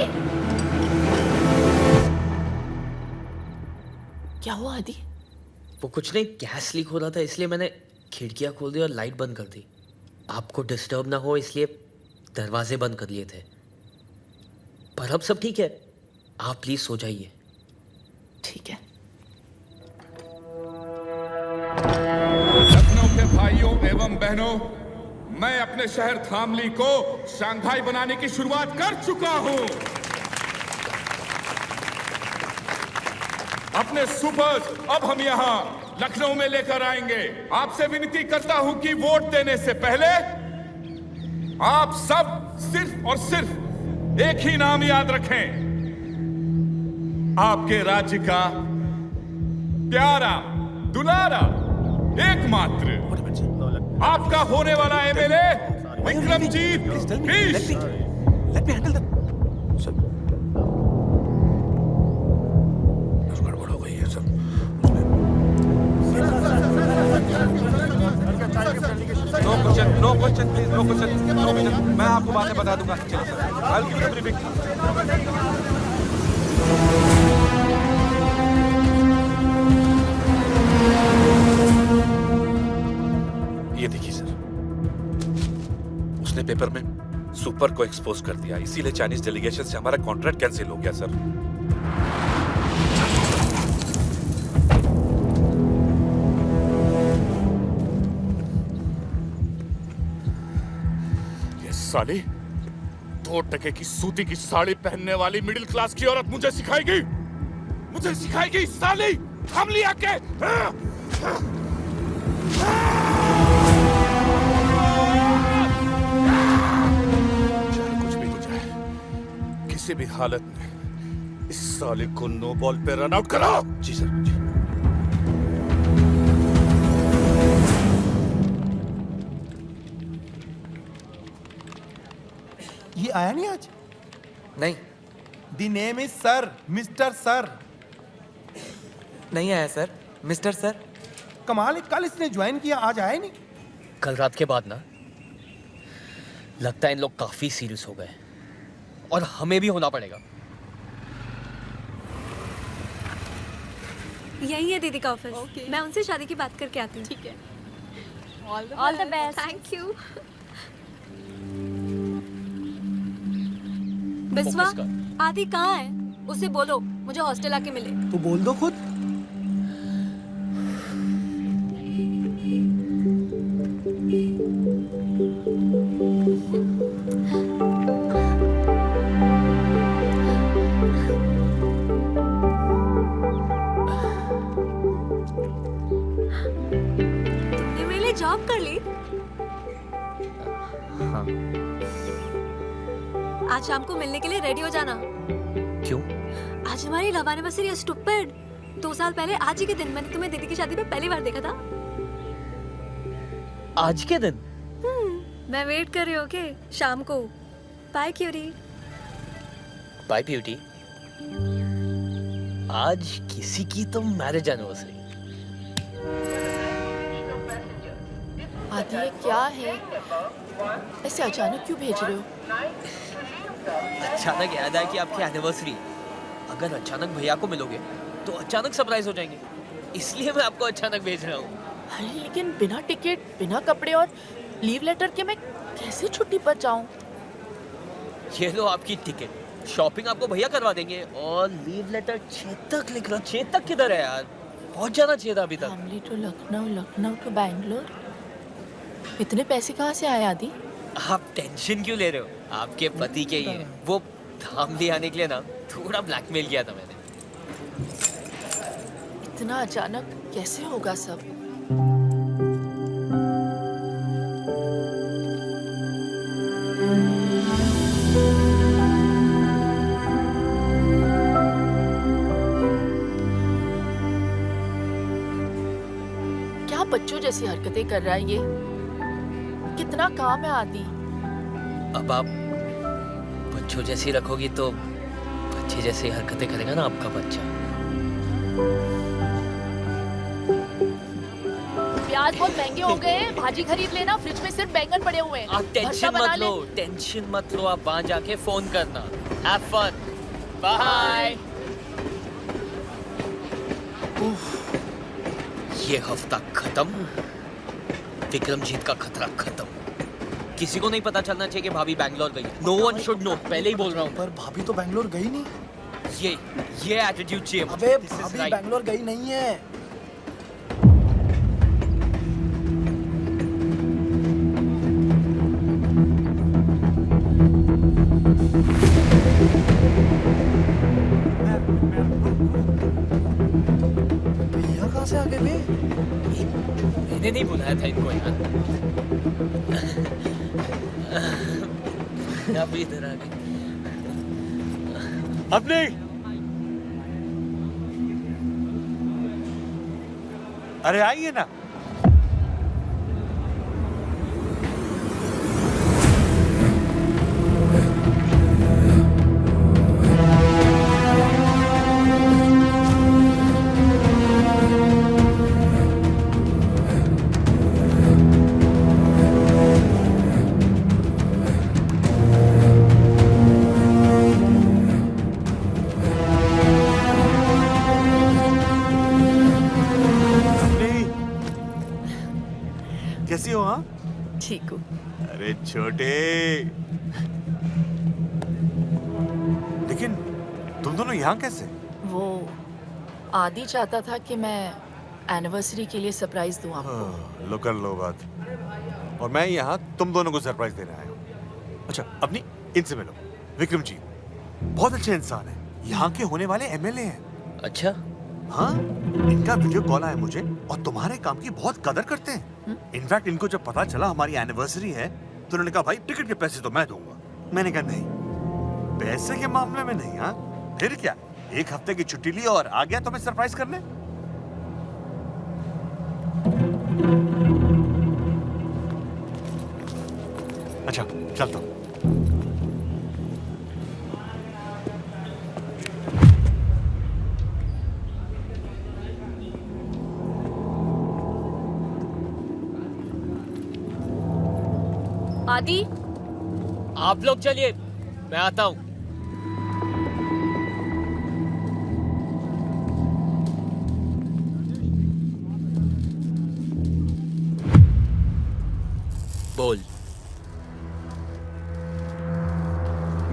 क्या हुआ आदि? वो कुछ नहीं, गैस लीक हो रहा था इसलिए मैंने खिड़कियां खोल दी और लाइट बंद कर दी। आपको डिस्टर्ब ना हो इसलिए दरवाजे बंद कर लिए थे। पर अब सब ठीक है, आप प्लीज सो जाइए। ठीक है। लखनऊ के भाइयों एवं बहनों, मैं अपने शहर धामली को शंघाई बनाने की शुरुआत कर चुका हूं। अपने सुपर्स अब हम यहां लखनऊ में लेकर आएंगे। आपसे विनती करता हूं कि वोट देने से पहले आप सब सिर्फ और सिर्फ एक ही नाम याद रखें, आपके राज्य का प्यारा दुलारा एकमात्र आपका होने वाला एमएलए विक्रमजीत बिष्ट। गड़बड़ हो गई है सब। No question, no question please, no question, no question. मैं आपको बाद में बता दूंगा। चलो sir, I will give you briefing. ये देखिए सर, उसने पेपर में सुपर को एक्सपोज कर दिया, इसीलिए चाइनीज डेलीगेशन से हमारा कॉन्ट्रैक्ट कैंसिल हो गया सर। ये साली 2 टके की सूती की साड़ी पहनने वाली मिडिल क्लास की औरत मुझे सिखाएगी साली धामली आके। किसी भी हालत में इस साले को नो बॉल पे रन आउट करो। जी सर, जी। ये आया नहीं आज? नहीं। The name is sir, mister sir. नहीं आया सर, मिस्टर सर। कमाल है, कल इसने ज्वाइन किया, आज आया नहीं। कल रात के बाद ना लगता है इन लोग काफी सीरियस हो गए और हमें भी होना पड़ेगा। यही है दीदी का ऑफिस। मैं उनसे शादी की बात करके आती हूँ। ठीक है। All the best. Thank you. Biswa, आदि कहाँ है? उसे बोलो मुझे हॉस्टल आके मिले। तो बोल दो खुद। तुमने मेरे लिए जॉब कर ली? हाँ। आज शाम को मिलने के लिए रेडी हो जाना। क्यों? आज हमारी लव एनिवर्सरी है स्टूपिड। 2 साल पहले आज ही के दिन मैंने तुम्हें दीदी की शादी में पहली बार देखा था। आज के दिन? मैं वेट कर रही हूँ। ओके, शाम को। बाय क्यूरी। Bye beauty. आज किसी की तो मैरिज एनिवर्सरी। आदि, ये क्या है? ऐसे अचानक क्यों भेज रहे हो? अचानक याद आया कि आपकी एनिवर्सरी। अगर अचानक भैया को मिलोगे तो अचानक सरप्राइज हो जाएंगे, इसलिए मैं आपको अचानक भेज रहा हूँ। अरे लेकिन बिना टिकट, बिना कपड़े और लीव लेटर के मैं कैसे छुट्टी पर जाऊँ? ये लो आपकी टिकट, शॉपिंग आपको भैया करवा देंगे और लीव लेटर चेतक लिख रहा। चेतक किधर है यार? पहुंच जाना चाहिए था अभी तक। Family to Lucknow, Lucknow to Bangalore. इतने पैसे कहाँ से आए आदि? आप टेंशन क्यों ले रहे हो? आपके पति के ही है। वो धामली आने के लिए ना थोड़ा ब्लैकमेल किया था मैंने। इतना अचानक कैसे होगा सब? क्या बच्चों जैसी हरकतें कर रहा है ये? कितना काम है आदि। अब आप बच्चों जैसी रखोगी तो बच्चे जैसी हरकतें करेगा ना आपका बच्चा। प्याज बहुत महंगे हो गए हैं, भाजी खरीद लेना, फ्रिज में सिर्फ बैंगन पड़े हुए हैं। आप टेंशन मत लो, टेंशन मत लो। आप वहां जाके फोन करना। Have fun, bye. ये हफ्ता खत्म, विक्रमजीत का खतरा खत्म। किसी को नहीं पता चलना चाहिए कि भाभी बैंगलोर गई। नो वन शुड नो, पहले ही बोल रहा हूँ। पर भाभी तो बैंगलोर गई नहीं। ये एटीट्यूड चाहिए। अबे भाभी बैंगलोर गई नहीं है। भैया कहाँ से आ गए बे? मैंने नहीं बुलाया था इनको यार। आप इधर आ गए। अब नहीं। अरे आइए ना। कैसी हो? हाँ ठीक हूँ। अरे छोटे, लेकिन तुम दोनों यहाँ कैसे? वो आदि चाहता था कि मैं एनिवर्सरी के लिए सरप्राइज दूं आपको। लो कर लो बात। और मैं यहाँ तुम दोनों को सरप्राइज देने आया हूँ। अच्छा अपनी इनसे मिलो। विक्रम जी बहुत अच्छे इंसान है, यहाँ के होने वाले एमएलए हैं। अच्छा? हाँ, इनका वीडियो कॉल आया मुझे और तुम्हारे काम की बहुत कदर करते हैं। इनफैक्ट इनको जब पता चला हमारी एनिवर्सरी है तो उन्होंने कहा भाई टिकट के पैसे तो मैं दूंगा। मैंने कहा नहीं, पैसे के मामले में नहीं। हाँ फिर क्या, एक हफ्ते की छुट्टी ली और आ गया तुम्हें सरप्राइज करने। अच्छा चलता हूँ। आदि आप लोग चलिए, मैं आता हूं। बोल।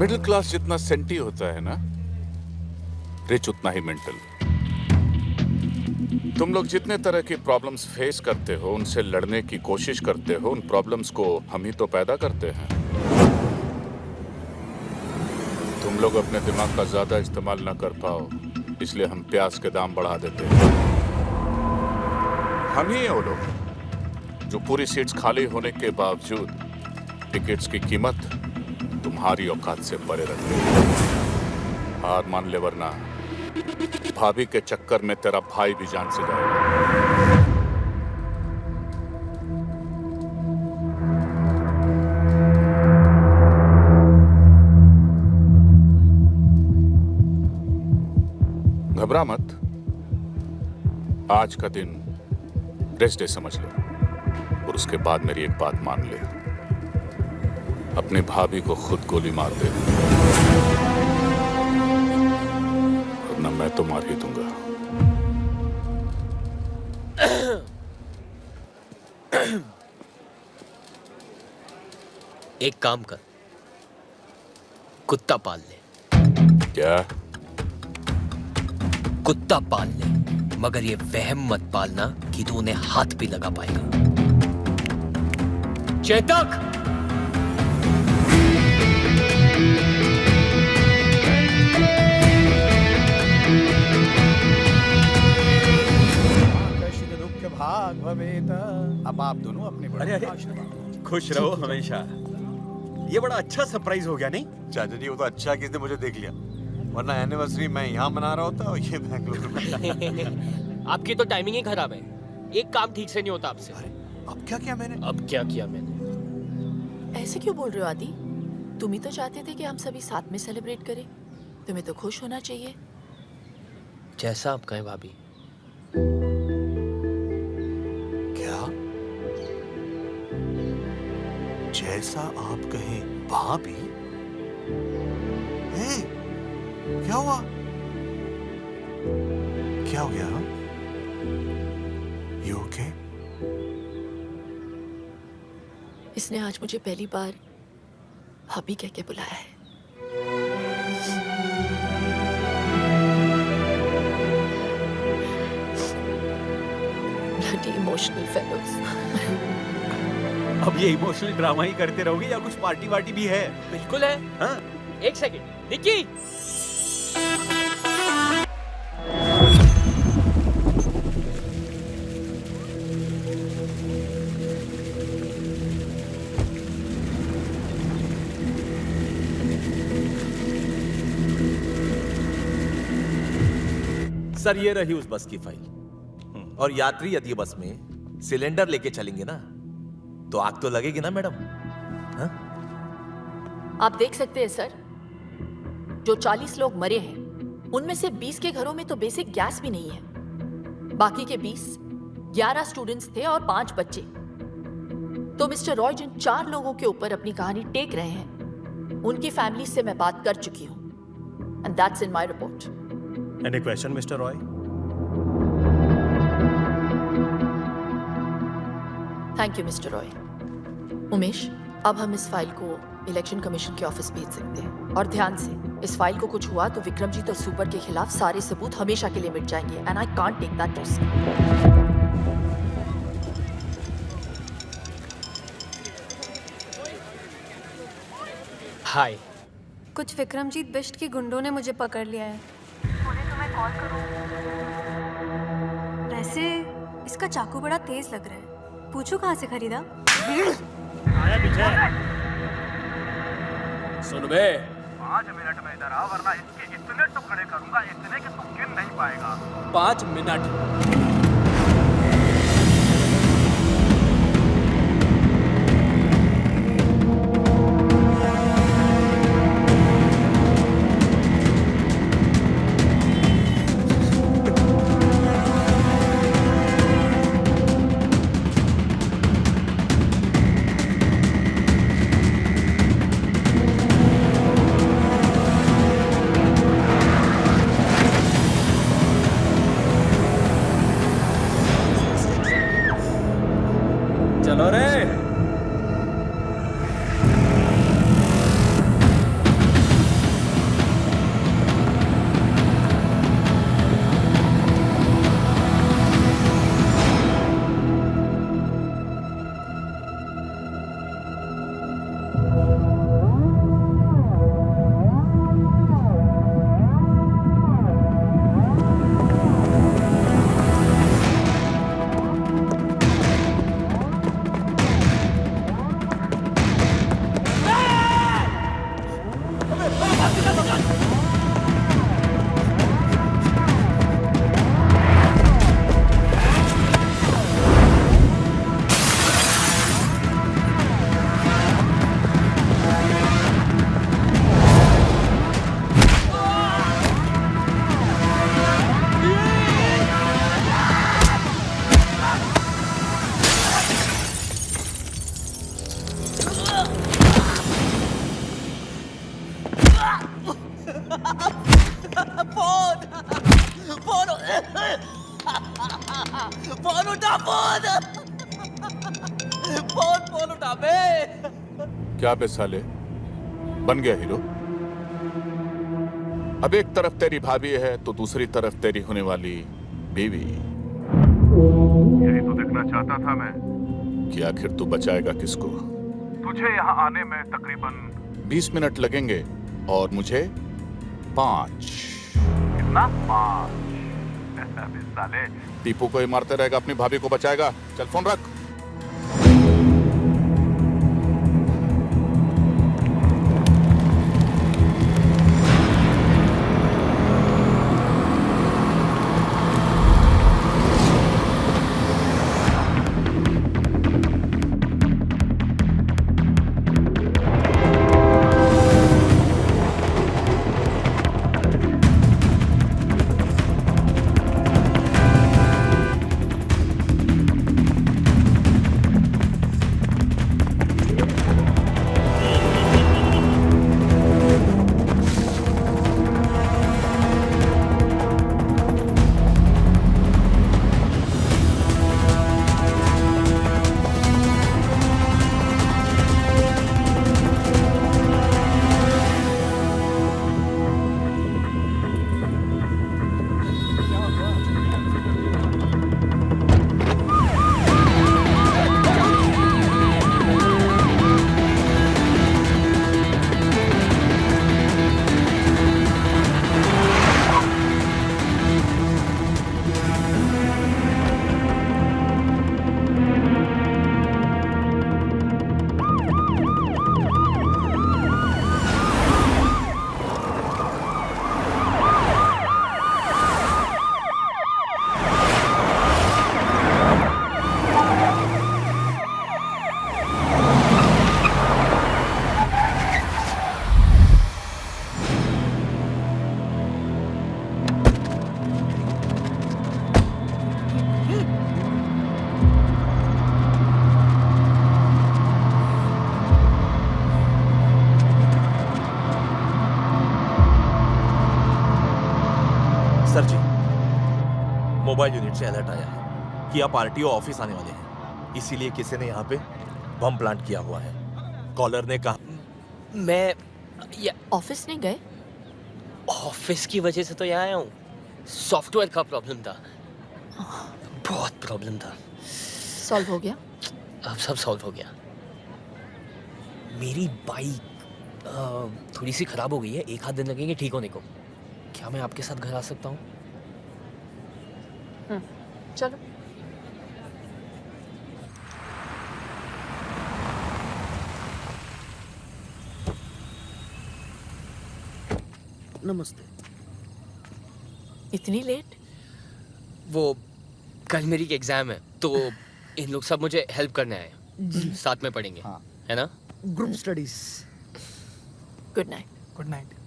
मिडिल क्लास जितना सेंटी होता है ना, रिच उतना ही मेंटल। तुम लोग जितने तरह की प्रॉब्लम्स फेस करते हो, उनसे लड़ने की कोशिश करते हो, उन प्रॉब्लम्स को हम ही तो पैदा करते हैं। तुम लोग अपने दिमाग का ज्यादा इस्तेमाल ना कर पाओ, इसलिए हम प्याज के दाम बढ़ा देते हैं। हम ही हैं वो लोग जो पूरी सीट्स खाली होने के बावजूद टिकट्स की कीमत तुम्हारी औकात से परे रखते हैं। हार मान ले वरना भाभी के चक्कर में तेरा भाई भी जान से जाएगा। घबरा मत, आज का दिन रेस्ट डे समझ लो और उसके बाद मेरी एक बात मान ले, अपनी भाभी को खुद गोली मार दे वरना मैं तो मार ही दूंगा। एक काम कर, कुत्ता पाल ले। क्या? कुत्ता पाल ले, मगर ये वहम मत पालना कि तू उन्हें हाथ भी लगा पाएगा। चेतक! दुख भाग भवेत। अब आप दोनों अपने अरे अरे खुश रहो हमेशा। ये बड़ा अच्छा सरप्राइज हो गया नहीं? चाचा जी वो तो अच्छा किसने मुझे देख लिया, वरना एनिवर्सरी मैं यहाँ मना रहा होता और ये बेंगलुरु में। आपकी तो टाइमिंग ही खराब है, एक काम ठीक से नहीं होता आपसे। अब क्या किया मैंने? अब क्या किया मैंने? ऐसे क्यों बोल रहे हो आदि? तुम ही तो चाहते थे कि हम सभी साथ में सेलिब्रेट करें। तुम्हें तो खुश होना चाहिए। जैसा आप कहें भाभी। क्या? जैसा आप कहें भाभी? क्या हुआ? क्या हो गया? You okay? इसने आज मुझे पहली बार भाभी कह के बुलाया है। Bloody emotional fellows. अब ये इमोशनल ड्रामा ही करते रहोगे या कुछ पार्टी वार्टी भी है? बिल्कुल है। हाँ? एक सेकंड, निक्की। सर ये रही उस बस की फाइल। और यात्री यदि बस में सिलेंडर लेके चलेंगे ना तो आग तो लगेगी ना मैडम? हाँ? आप देख सकते हैं सर, जो 40 लोग मरे हैं उनमें से 20 के घरों में तो बेसिक गैस भी नहीं है। बाकी के 20 11 स्टूडेंट्स थे और 5 बच्चे। तो मिस्टर रॉय जिन 4 लोगों के ऊपर अपनी कहानी टेक रहे हैं उनकी फैमिली से मैं बात कर चुकी हूं, and that's in my report. Any question, Mr. Roy? Thank you mister Roy. Umesh, अब हम इस फाइल को इलेक्शन कमीशन के ऑफिस भेज सकते हैं। और ध्यान से, इस फाइल को कुछ हुआ तो विक्रमजीत और सुपर के खिलाफ सारे सबूत हमेशा के लिए मिट जाएंगे, and I can't take that risk. Hi. कुछ विक्रमजीत बिष्ट के गुंडों ने मुझे पकड़ लिया है। बोले तो मैं कॉल करूं। वैसे इसका चाकू बड़ा तेज लग रहा है, पूछो कहाँ से खरीदा? आया पीछे। सुन बे, 5 मिनट में इधर आ, वरना इसके इतने टुकड़े करूंगा, इतने कि तू गिन नहीं पाएगा। 5 मिनट। चलो रे। फोन उठा, फोन उठा बे। क्या बे साले, बन गया हीरो? अब एक तरफ तेरी भाभी है तो दूसरी तरफ तेरी होने वाली बीवी। यही तो देखना चाहता था मैं कि आखिर तू बचाएगा किसको? तुझे यहाँ आने में तकरीबन 20 मिनट लगेंगे और मुझे 5। कितना? 5। साले टीपू को ही मारते रहेगा, अपनी भाभी को बचाएगा। चल फोन रख। सर जी, मोबाइल यूनिट से अलर्ट आया है कि आप आरटीओ ऑफिस आने वाले हैं, इसीलिए किसी ने यहाँ पे बम प्लांट किया हुआ है। कॉलर ने कहा मैं ऑफिस नहीं गए? ऑफिस की वजह से तो यहाँ आया हूँ। सॉफ्टवेयर का प्रॉब्लम था, बहुत प्रॉब्लम था। सॉल्व हो गया? अब सब सॉल्व हो गया। मेरी बाइक थोड़ी सी खराब हो गई है, 1 आध दिन लगेंगे ठीक होने को। क्या मैं आपके साथ घर आ सकता हूँ? चलो। नमस्ते। इतनी लेट? वो कल मेरी एग्जाम है तो इन लोग सब मुझे हेल्प करने आए। साथ में पढ़ेंगे। हाँ। है ना? Group studies. Good night. Good night.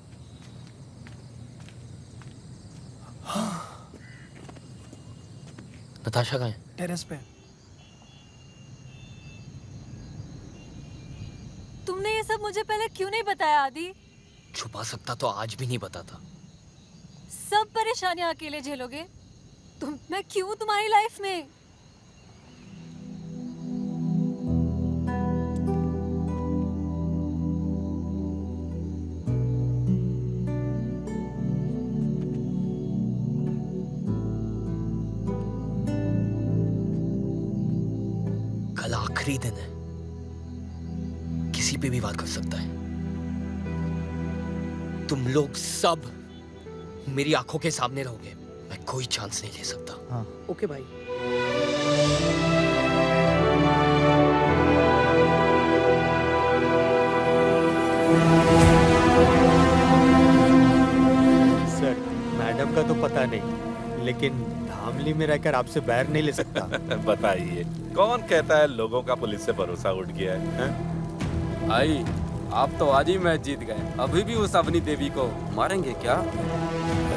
Natasha कहाँ है? टेरेस पे। तुमने ये सब मुझे पहले क्यों नहीं बताया आदि? छुपा सकता तो आज भी नहीं बताता। सब परेशानियां अकेले झेलोगे? मैं क्यों तुम्हारी लाइफ में? कल आखिरी दिन है, किसी पे भी बात कर सकता है। तुम लोग सब मेरी आंखों के सामने रहोगे, मैं कोई चांस नहीं ले सकता। हाँ। ओके भाई। सर, मैडम का तो पता नहीं, लेकिन धामली में रहकर आपसे बैर नहीं ले सकता। बताइए, कौन कहता है लोगों का पुलिस से भरोसा उठ गया है? भाई, आप तो आज ही मैच जीत गए, अभी भी उस अवनी देवी को मारेंगे क्या?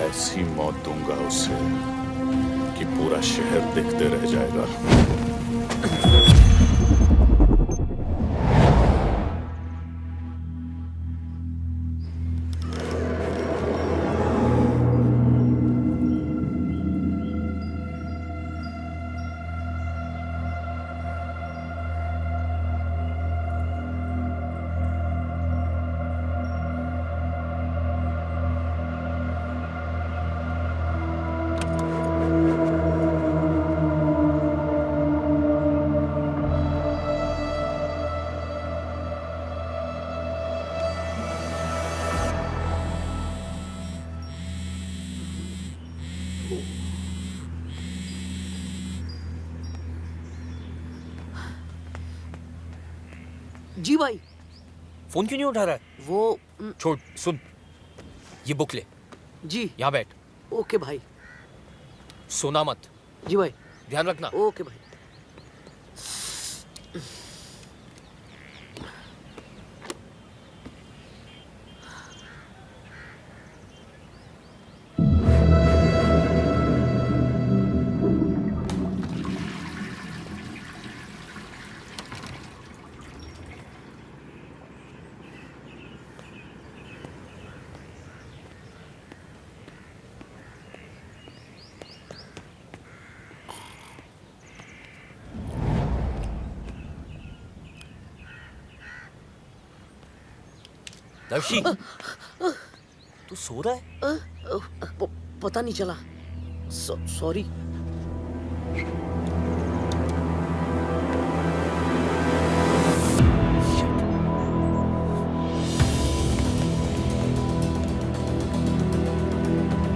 ऐसी मौत दूंगा उसे कि पूरा शहर देखते रह जाएगा। जी भाई। फोन क्यों नहीं उठा रहा है? वो छोड़, सुन, ये बुक ले। जी। यहाँ बैठ। ओके भाई। सोना मत। जी भाई। ध्यान रखना। ओके भाई। दर्शी, तू सो रहा है? पता नहीं चला। सॉरी।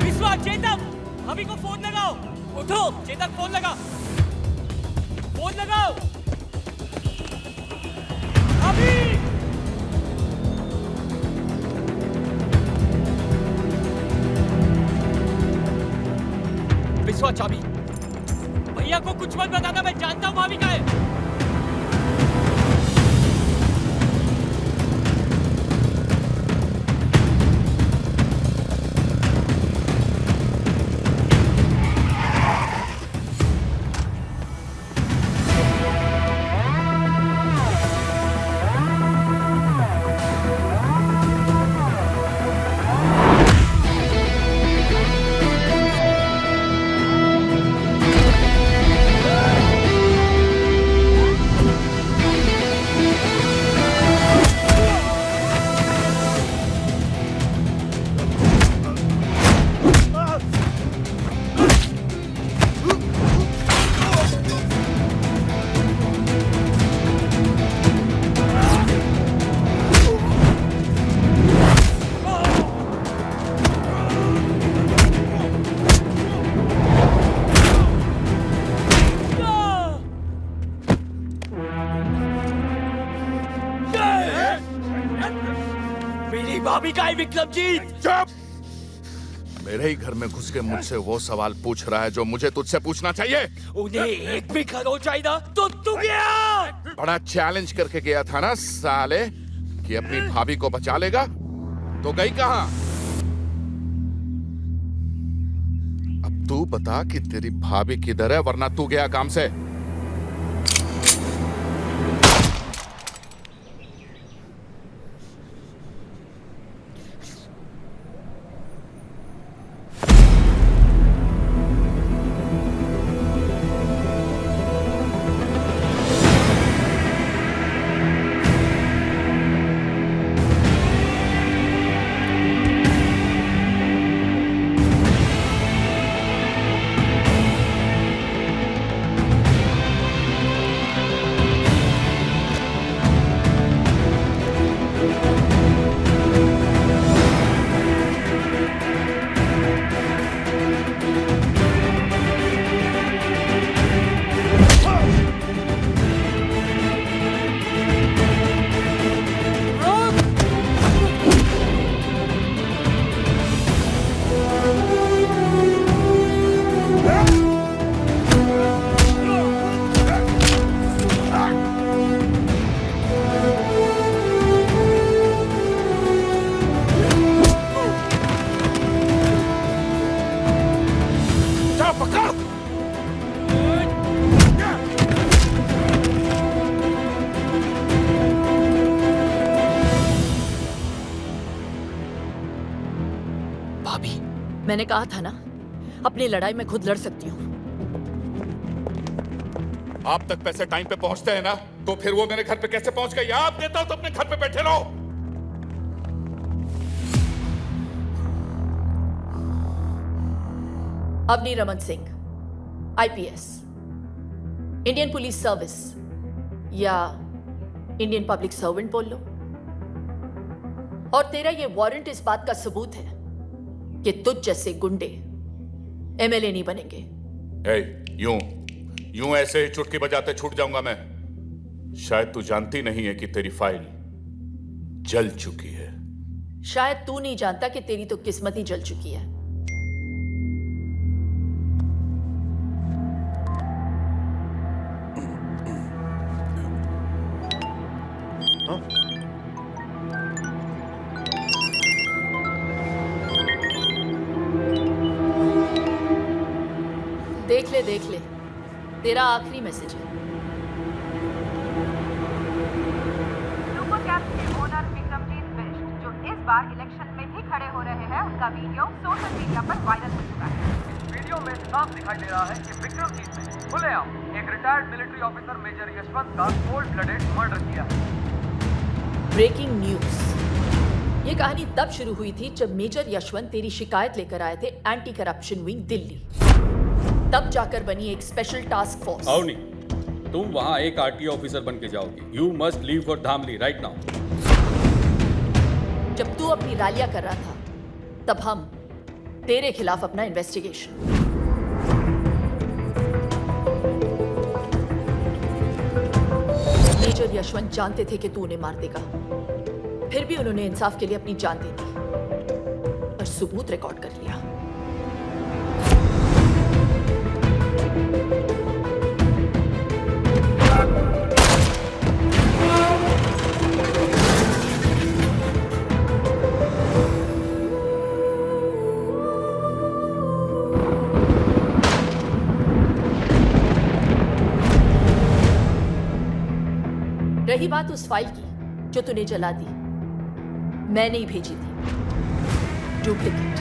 विश्वा, चेतक, अभी को फोन लगाओ। उठो, चेतक फोन लगा। फोन लगाओ। अभी। विश्वा, चाबी। भैया को कुछ मत बताना, मैं जानता हूँ भाभी का है। भाभी का है विक्रमजीत। चुप! मेरे ही घर में घुस के मुझसे वो सवाल पूछ रहा है जो मुझे तुझसे पूछना चाहिए। उन्हें एक भी खरोच चाहिए तो तू गया। बड़ा चैलेंज करके गया था ना साले कि अपनी भाभी को बचा लेगा, तो गई कहां? अब तू बता कि तेरी भाभी किधर है, वरना तू गया काम से। मैंने कहा था ना, अपनी लड़ाई में खुद लड़ सकती हूँ। आप तक पैसे टाइम पे पहुंचते हैं ना, तो फिर वो मेरे घर पे कैसे पहुंच गए? आप देता हूं तो अपने घर पे बैठे रहो। Avni Raman Singh, IPS, Indian police service या इंडियन पब्लिक सर्वेंट बोल लो। और तेरा ये वारंट इस बात का सबूत है कि तुझ जैसे गुंडे एमएलए नहीं बनेंगे। यूं ऐसे ही चुटकी बजाते छूट जाऊंगा मैं? शायद तू जानती नहीं है कि तेरी फाइल जल चुकी है। शायद तू नहीं जानता कि तेरी तो किस्मत ही जल चुकी है। देख ले, तेरा आखिरी मैसेज है। सुपर कैप के ओनर विक्रमजीत बिष्ट, जो इस बार इलेक्शन में भी खड़े हो रहे हैं, उनका वीडियो सोशल मीडिया पर वायरल हो चुका है। वीडियो में साफ दिखाई दे रहा है कि विक्रमजीत ने खुलेआम एक retired military officer major Yashwant का कोल्ड ब्लडेड मर्डर किया है। Breaking news. ये कहानी तब शुरू हुई थी जब मेजर यशवंत तेरी शिकायत लेकर आए थे एंटी करप्शन विंग दिल्ली। तब जाकर बनी एक स्पेशल टास्क फोर्स। अवनी, तुम वहां एक आरटीओ ऑफिसर बन के जाओगी। You must leave for Dhamli right now. जब तू अपनी रैलियां कर रहा था, तब हम तेरे खिलाफ अपना इन्वेस्टिगेशन। मेजर यशवंत जानते थे कि तू उन्हें मार देगा, फिर भी उन्होंने इंसाफ के लिए अपनी जान दे दी और सबूत रिकॉर्ड कर लिया। रही बात उस फाइल की जो तूने जला दी, मैंने ही भेजी थी डुप्लीकेट,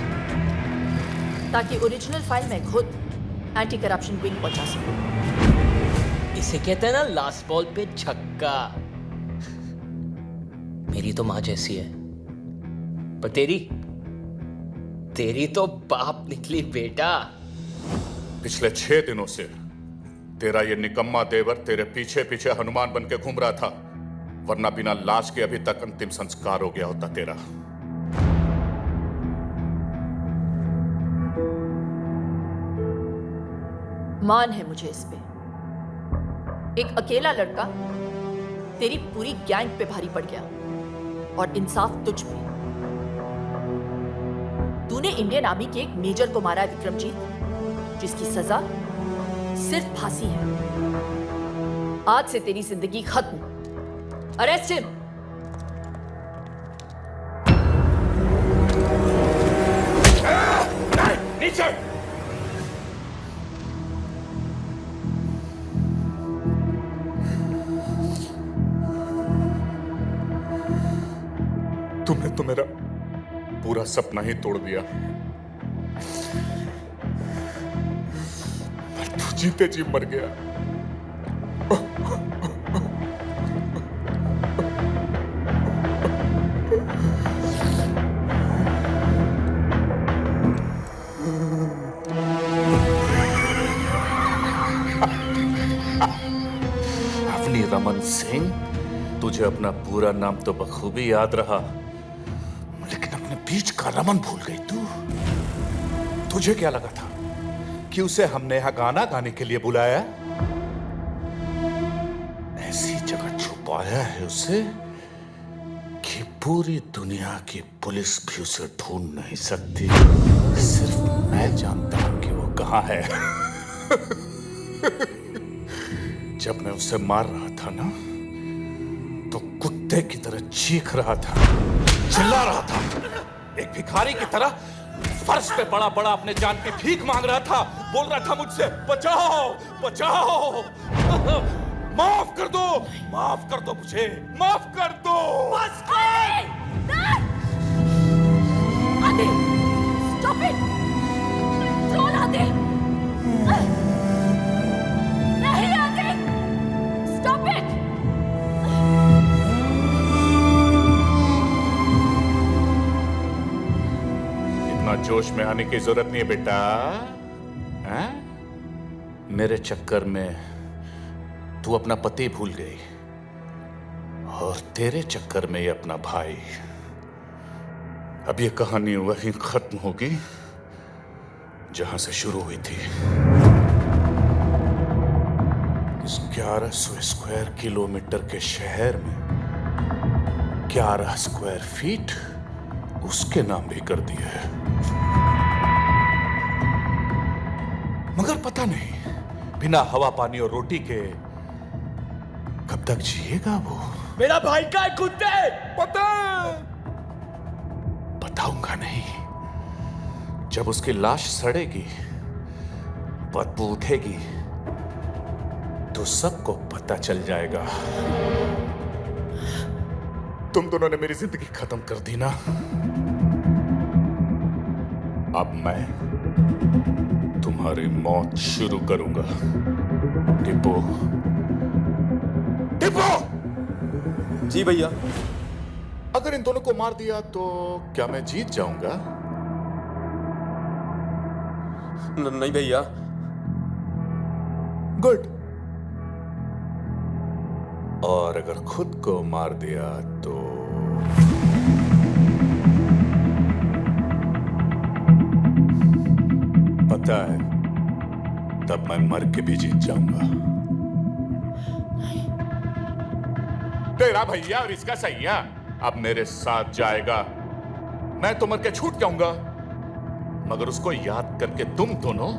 ताकि ओरिजिनल फाइल मैं खुद एंटी करप्शन विंग पहुंचा सकूं। इसे कहते हैं ना लास्ट बॉल पे छक्का। मेरी तो माँ जैसी है, पर तेरी तो बाप निकली बेटा। पिछले 6 दिनों से तेरा ये निकम्मा देवर तेरे पीछे पीछे हनुमान बन के घूम रहा था, वरना बिना लाश के अभी तक अंतिम संस्कार हो गया होता तेरा। मान है मुझे इस पे। एक अकेला लड़का तेरी पूरी गैंग पे भारी पड़ गया और इंसाफ तुझ पे। तूने इंडियन आर्मी के एक मेजर को मारा है विक्रमजीत, जिसकी सजा सिर्फ फांसी है। आज से तेरी जिंदगी खत्म। Arrest him. नीचे। तुमने तो मेरा पूरा सपना ही तोड़ दिया। तू जीते जी मर गया। अवनी रमन सिंह, तुझे अपना पूरा नाम तो बखूबी याद रहा, लेकिन अपने बीच का रमन भूल गई तू। तुझे क्या लगा था कि उसे हमने यहां गाना गाने के लिए बुलाया? ऐसी जगह छुपाया है उसे कि पूरी दुनिया की पुलिस भी उसे ढूंढ नहीं सकती। सिर्फ मैं जानता हूं कि वो कहां है। जब मैं उसे मार रहा था ना, तो कुत्ते की तरह चीख रहा था, चिल्ला रहा था, एक भिखारी की तरह फर्श पे बड़ा बड़ा अपने जान की भीख मांग रहा था, बोल रहा था मुझसे बचाओ बचाओ, माफ कर दो मुझे, माफ कर दो। बस आदि, स्टॉप इट, ड्रोन आदि, नहीं आदि, स्टॉप इट। जोश में आने की जरूरत नहीं है बेटा। हैं? मेरे चक्कर में तू अपना पति भूल गई और तेरे चक्कर में ये अपना भाई। अब ये कहानी वहीं खत्म होगी जहां से शुरू हुई थी। इस 1100 स्क्वायर किलोमीटर के शहर में 11 स्क्वायर फीट उसके नाम भी कर दिए है। मगर पता नहीं बिना हवा पानी और रोटी के कब तक जिएगा वो। मेरा भाई का है कुत्ते। पता बताऊंगा नहीं। जब उसकी लाश सड़ेगी, बदबू उठेगी, तो सबको पता चल जाएगा। तुम दोनों ने मेरी जिंदगी खत्म कर दी ना। अब मैं तुम्हारी मौत शुरू करूंगा। टिप्पो, टिप्पो! जी भैया। अगर इन दोनों को मार दिया तो क्या मैं जीत जाऊंगा? नहीं भैया। गुड। और अगर खुद को मार दिया तो पता है तब मैं मर के भी जीत जाऊंगा। तेरा भैया और इसका सैया अब मेरे साथ जाएगा। मैं तो मर के छूट जाऊंगा, मगर उसको याद करके तुम दोनों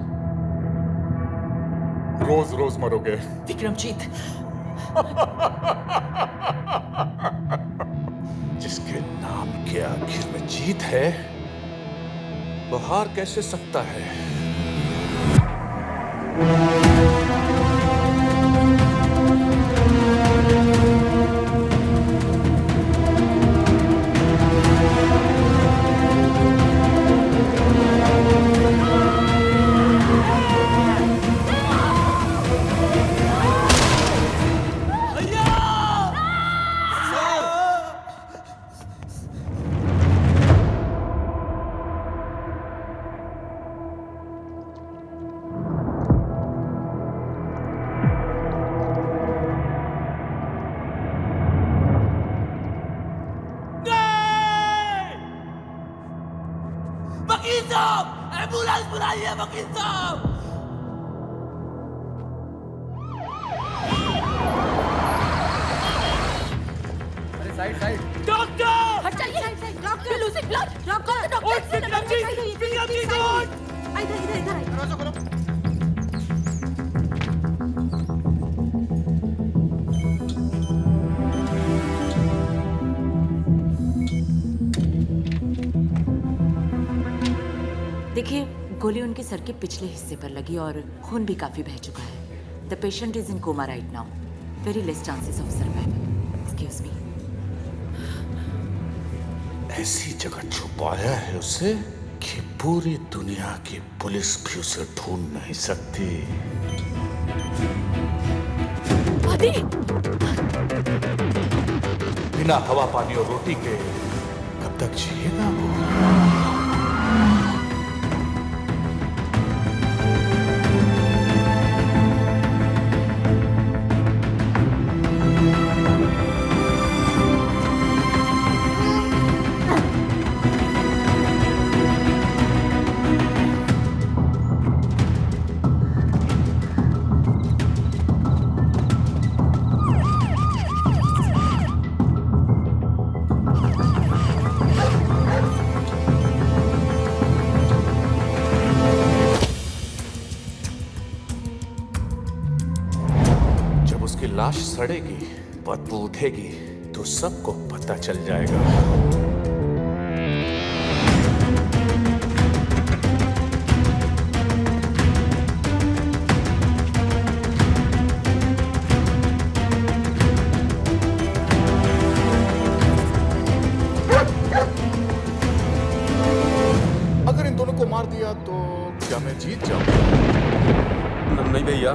रोज रोज मरोगे। विक्रमजीत, जिसके नाम के आखिर में जीत है वो हार कैसे सकता है? वकील साहब, एम्बुलेंस बुलाइए वकील साहब। अरे साइड साइड। डॉक्टर! हट जाइए। Doctor losing blood. डॉक्टर दरवाजा खोलो। देखिए, गोली उनके सर के पिछले हिस्से पर लगी और खून भी काफी बह चुका है। The patient is in coma right now. Very less chances of survival. Excuse me. ऐसी जगह छुपाया है उसे कि पूरी दुनिया की पुलिस भी उसे ढूंढ नहीं सकती। आदि! बिना हवा पानी और रोटी के कब तक जिएगा वो? लाश सड़ेगी, बदबू उठेगी, तो सबको पता चल जाएगा। अगर इन दोनों को मार दिया तो क्या मैं जीत जाऊंगा? नहीं भैया।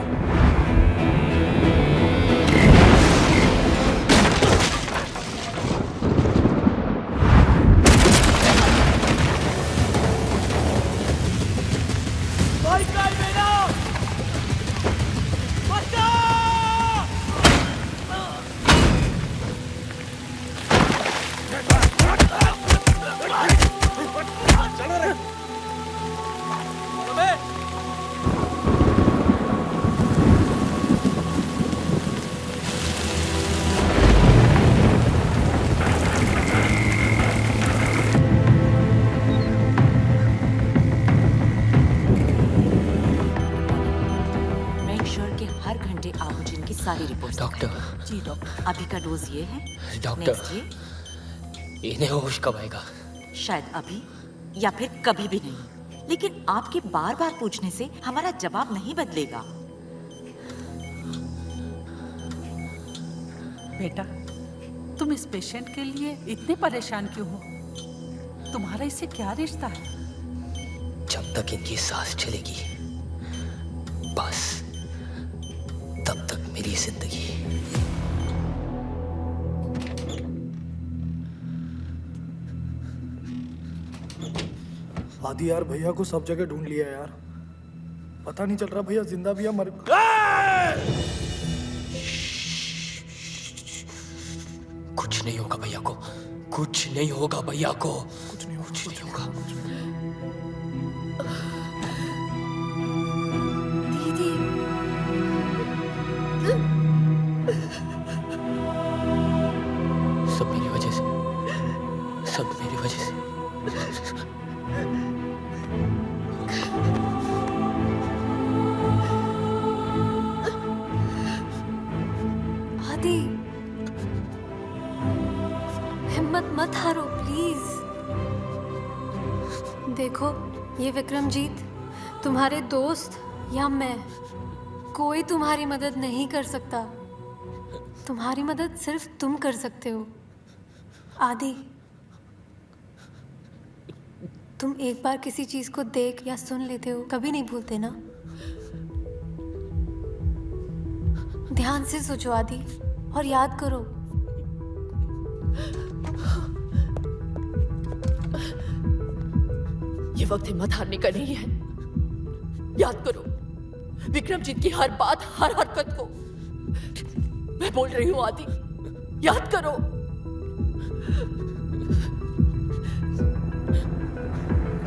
डॉक्टर जी डॉक्टर, अभी का डोज ये है। डॉक्टर Next ये इन्हें होश कब आएगा? शायद अभी या फिर कभी भी नहीं, लेकिन आपके बार बार पूछने से हमारा जवाब नहीं बदलेगा। बेटा, तुम इस पेशेंट के लिए इतने परेशान क्यों हो? तुम्हारा इससे क्या रिश्ता है? जब तक इनकी सांस चलेगी बस तब तक मेरी जिंदगी। आदि यार, भैया को सब जगह ढूंढ लिया यार, पता नहीं चल रहा भैया जिंदा भी या मर। कुछ नहीं होगा भैया को, कुछ नहीं होगा भैया को, कुछ नहीं होगा। दीदी, सब मेरी वजह से, सब मेरी वजह से। आदि, हिम्मत मत हारो प्लीज। देखो, ये विक्रमजीत, तुम्हारे दोस्त या मैं, कोई तुम्हारी मदद नहीं कर सकता। तुम्हारी मदद सिर्फ तुम कर सकते हो। आदि, तुम एक बार किसी चीज को देख या सुन लेते हो, कभी नहीं भूलते ना? ध्यान से सोचो आदि, और याद करो। ये वक्त हिम्मत हारने का नहीं है। याद करो विक्रमजीत की हर बात, हर हरकत को। मैं बोल रही हूँ आदि, याद करो।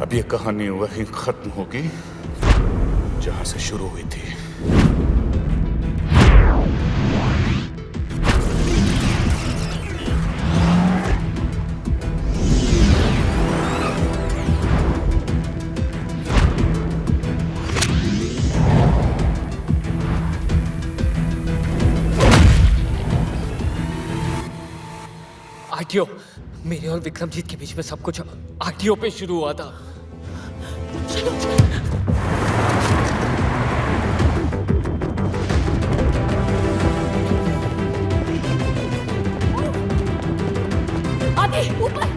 अब ये कहानी वहीं खत्म होगी जहां से शुरू हुई थी। आरटीओ, मेरे और विक्रमजीत के बीच में सब कुछ आरटीओ पे शुरू हुआ था। आदि, ऊपर।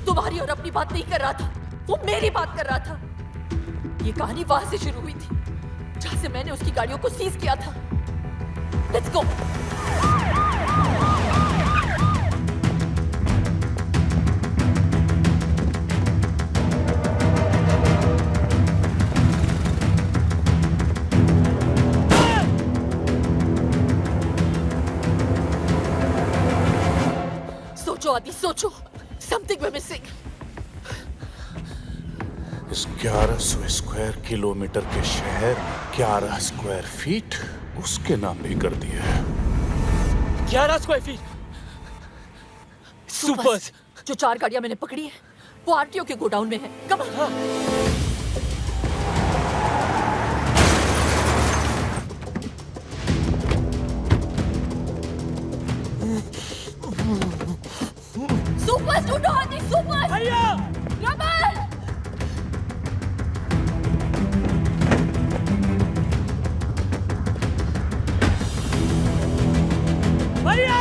तुम्हारी और अपनी बात नहीं कर रहा था, वो मेरी बात कर रहा था। ये कहानी वहां से शुरू हुई थी जहां से मैंने उसकी गाड़ियों को सीज किया था। Let's go. सोचो आदि, सोचो। Something we're missing. इस 1100 स्क्वायर किलोमीटर के शहर 11 स्क्वायर फीट उसके नाम भी कर दिया है। 11 स्क्वायर फीट सुपर्स। जो 4 गाड़ियां मैंने पकड़ी है वो आरटीओ के गोडाउन में है। Come on. सुपर ढूंढो आदि, सुपर। भैया, रमन। भैया,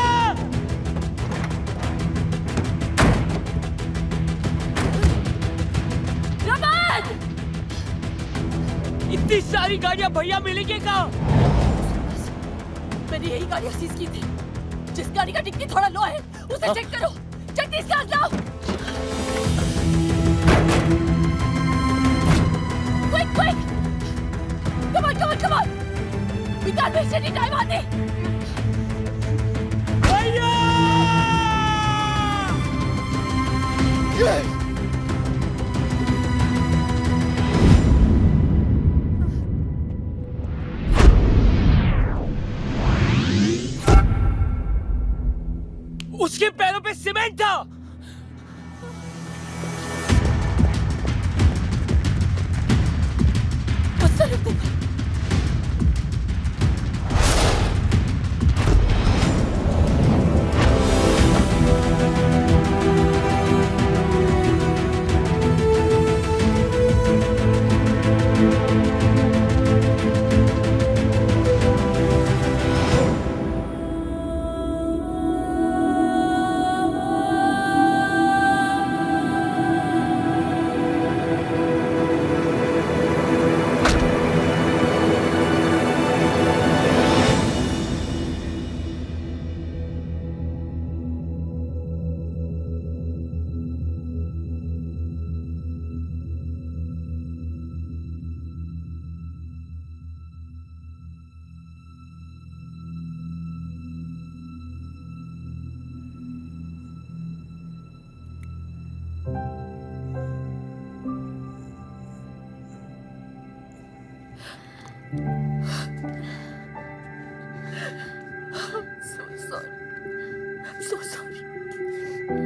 रमन। इतनी सारी गाड़ियां भैया मिलेंगे कहाँ? मैंने यही गाड़ियां सीज की थी। जिस गाड़ी का डिक्की थोड़ा लो है उसे चेक करो। जल्दी इसका लाओ। Quick, quick! Come on, come on, come on! We can't waste any time, Adi! भैया! उसके पैरों पे सीमेंट था। गुस्सा रख देगा।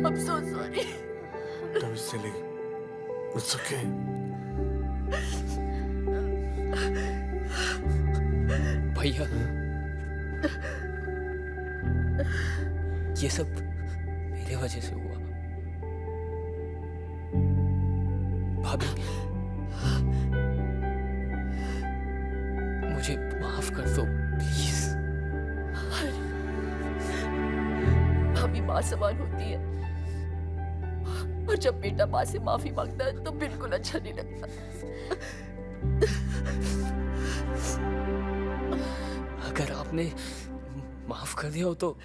I'm so sorry. Don't be silly. It's okay. भैया, ये सब मेरे वजह से हुआ। भाभी, मुझे माफ कर दो प्लीज। भाभी माँ समान होती है, और जब बेटा माँ से माफी मांगता है तो बिल्कुल अच्छा नहीं लगता। अगर आपने माफ कर दिया हो तो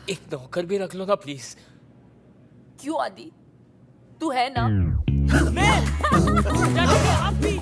एक नौकर भी रख लो ना प्लीज। क्यों आदि, तू है ना? मैं आप भी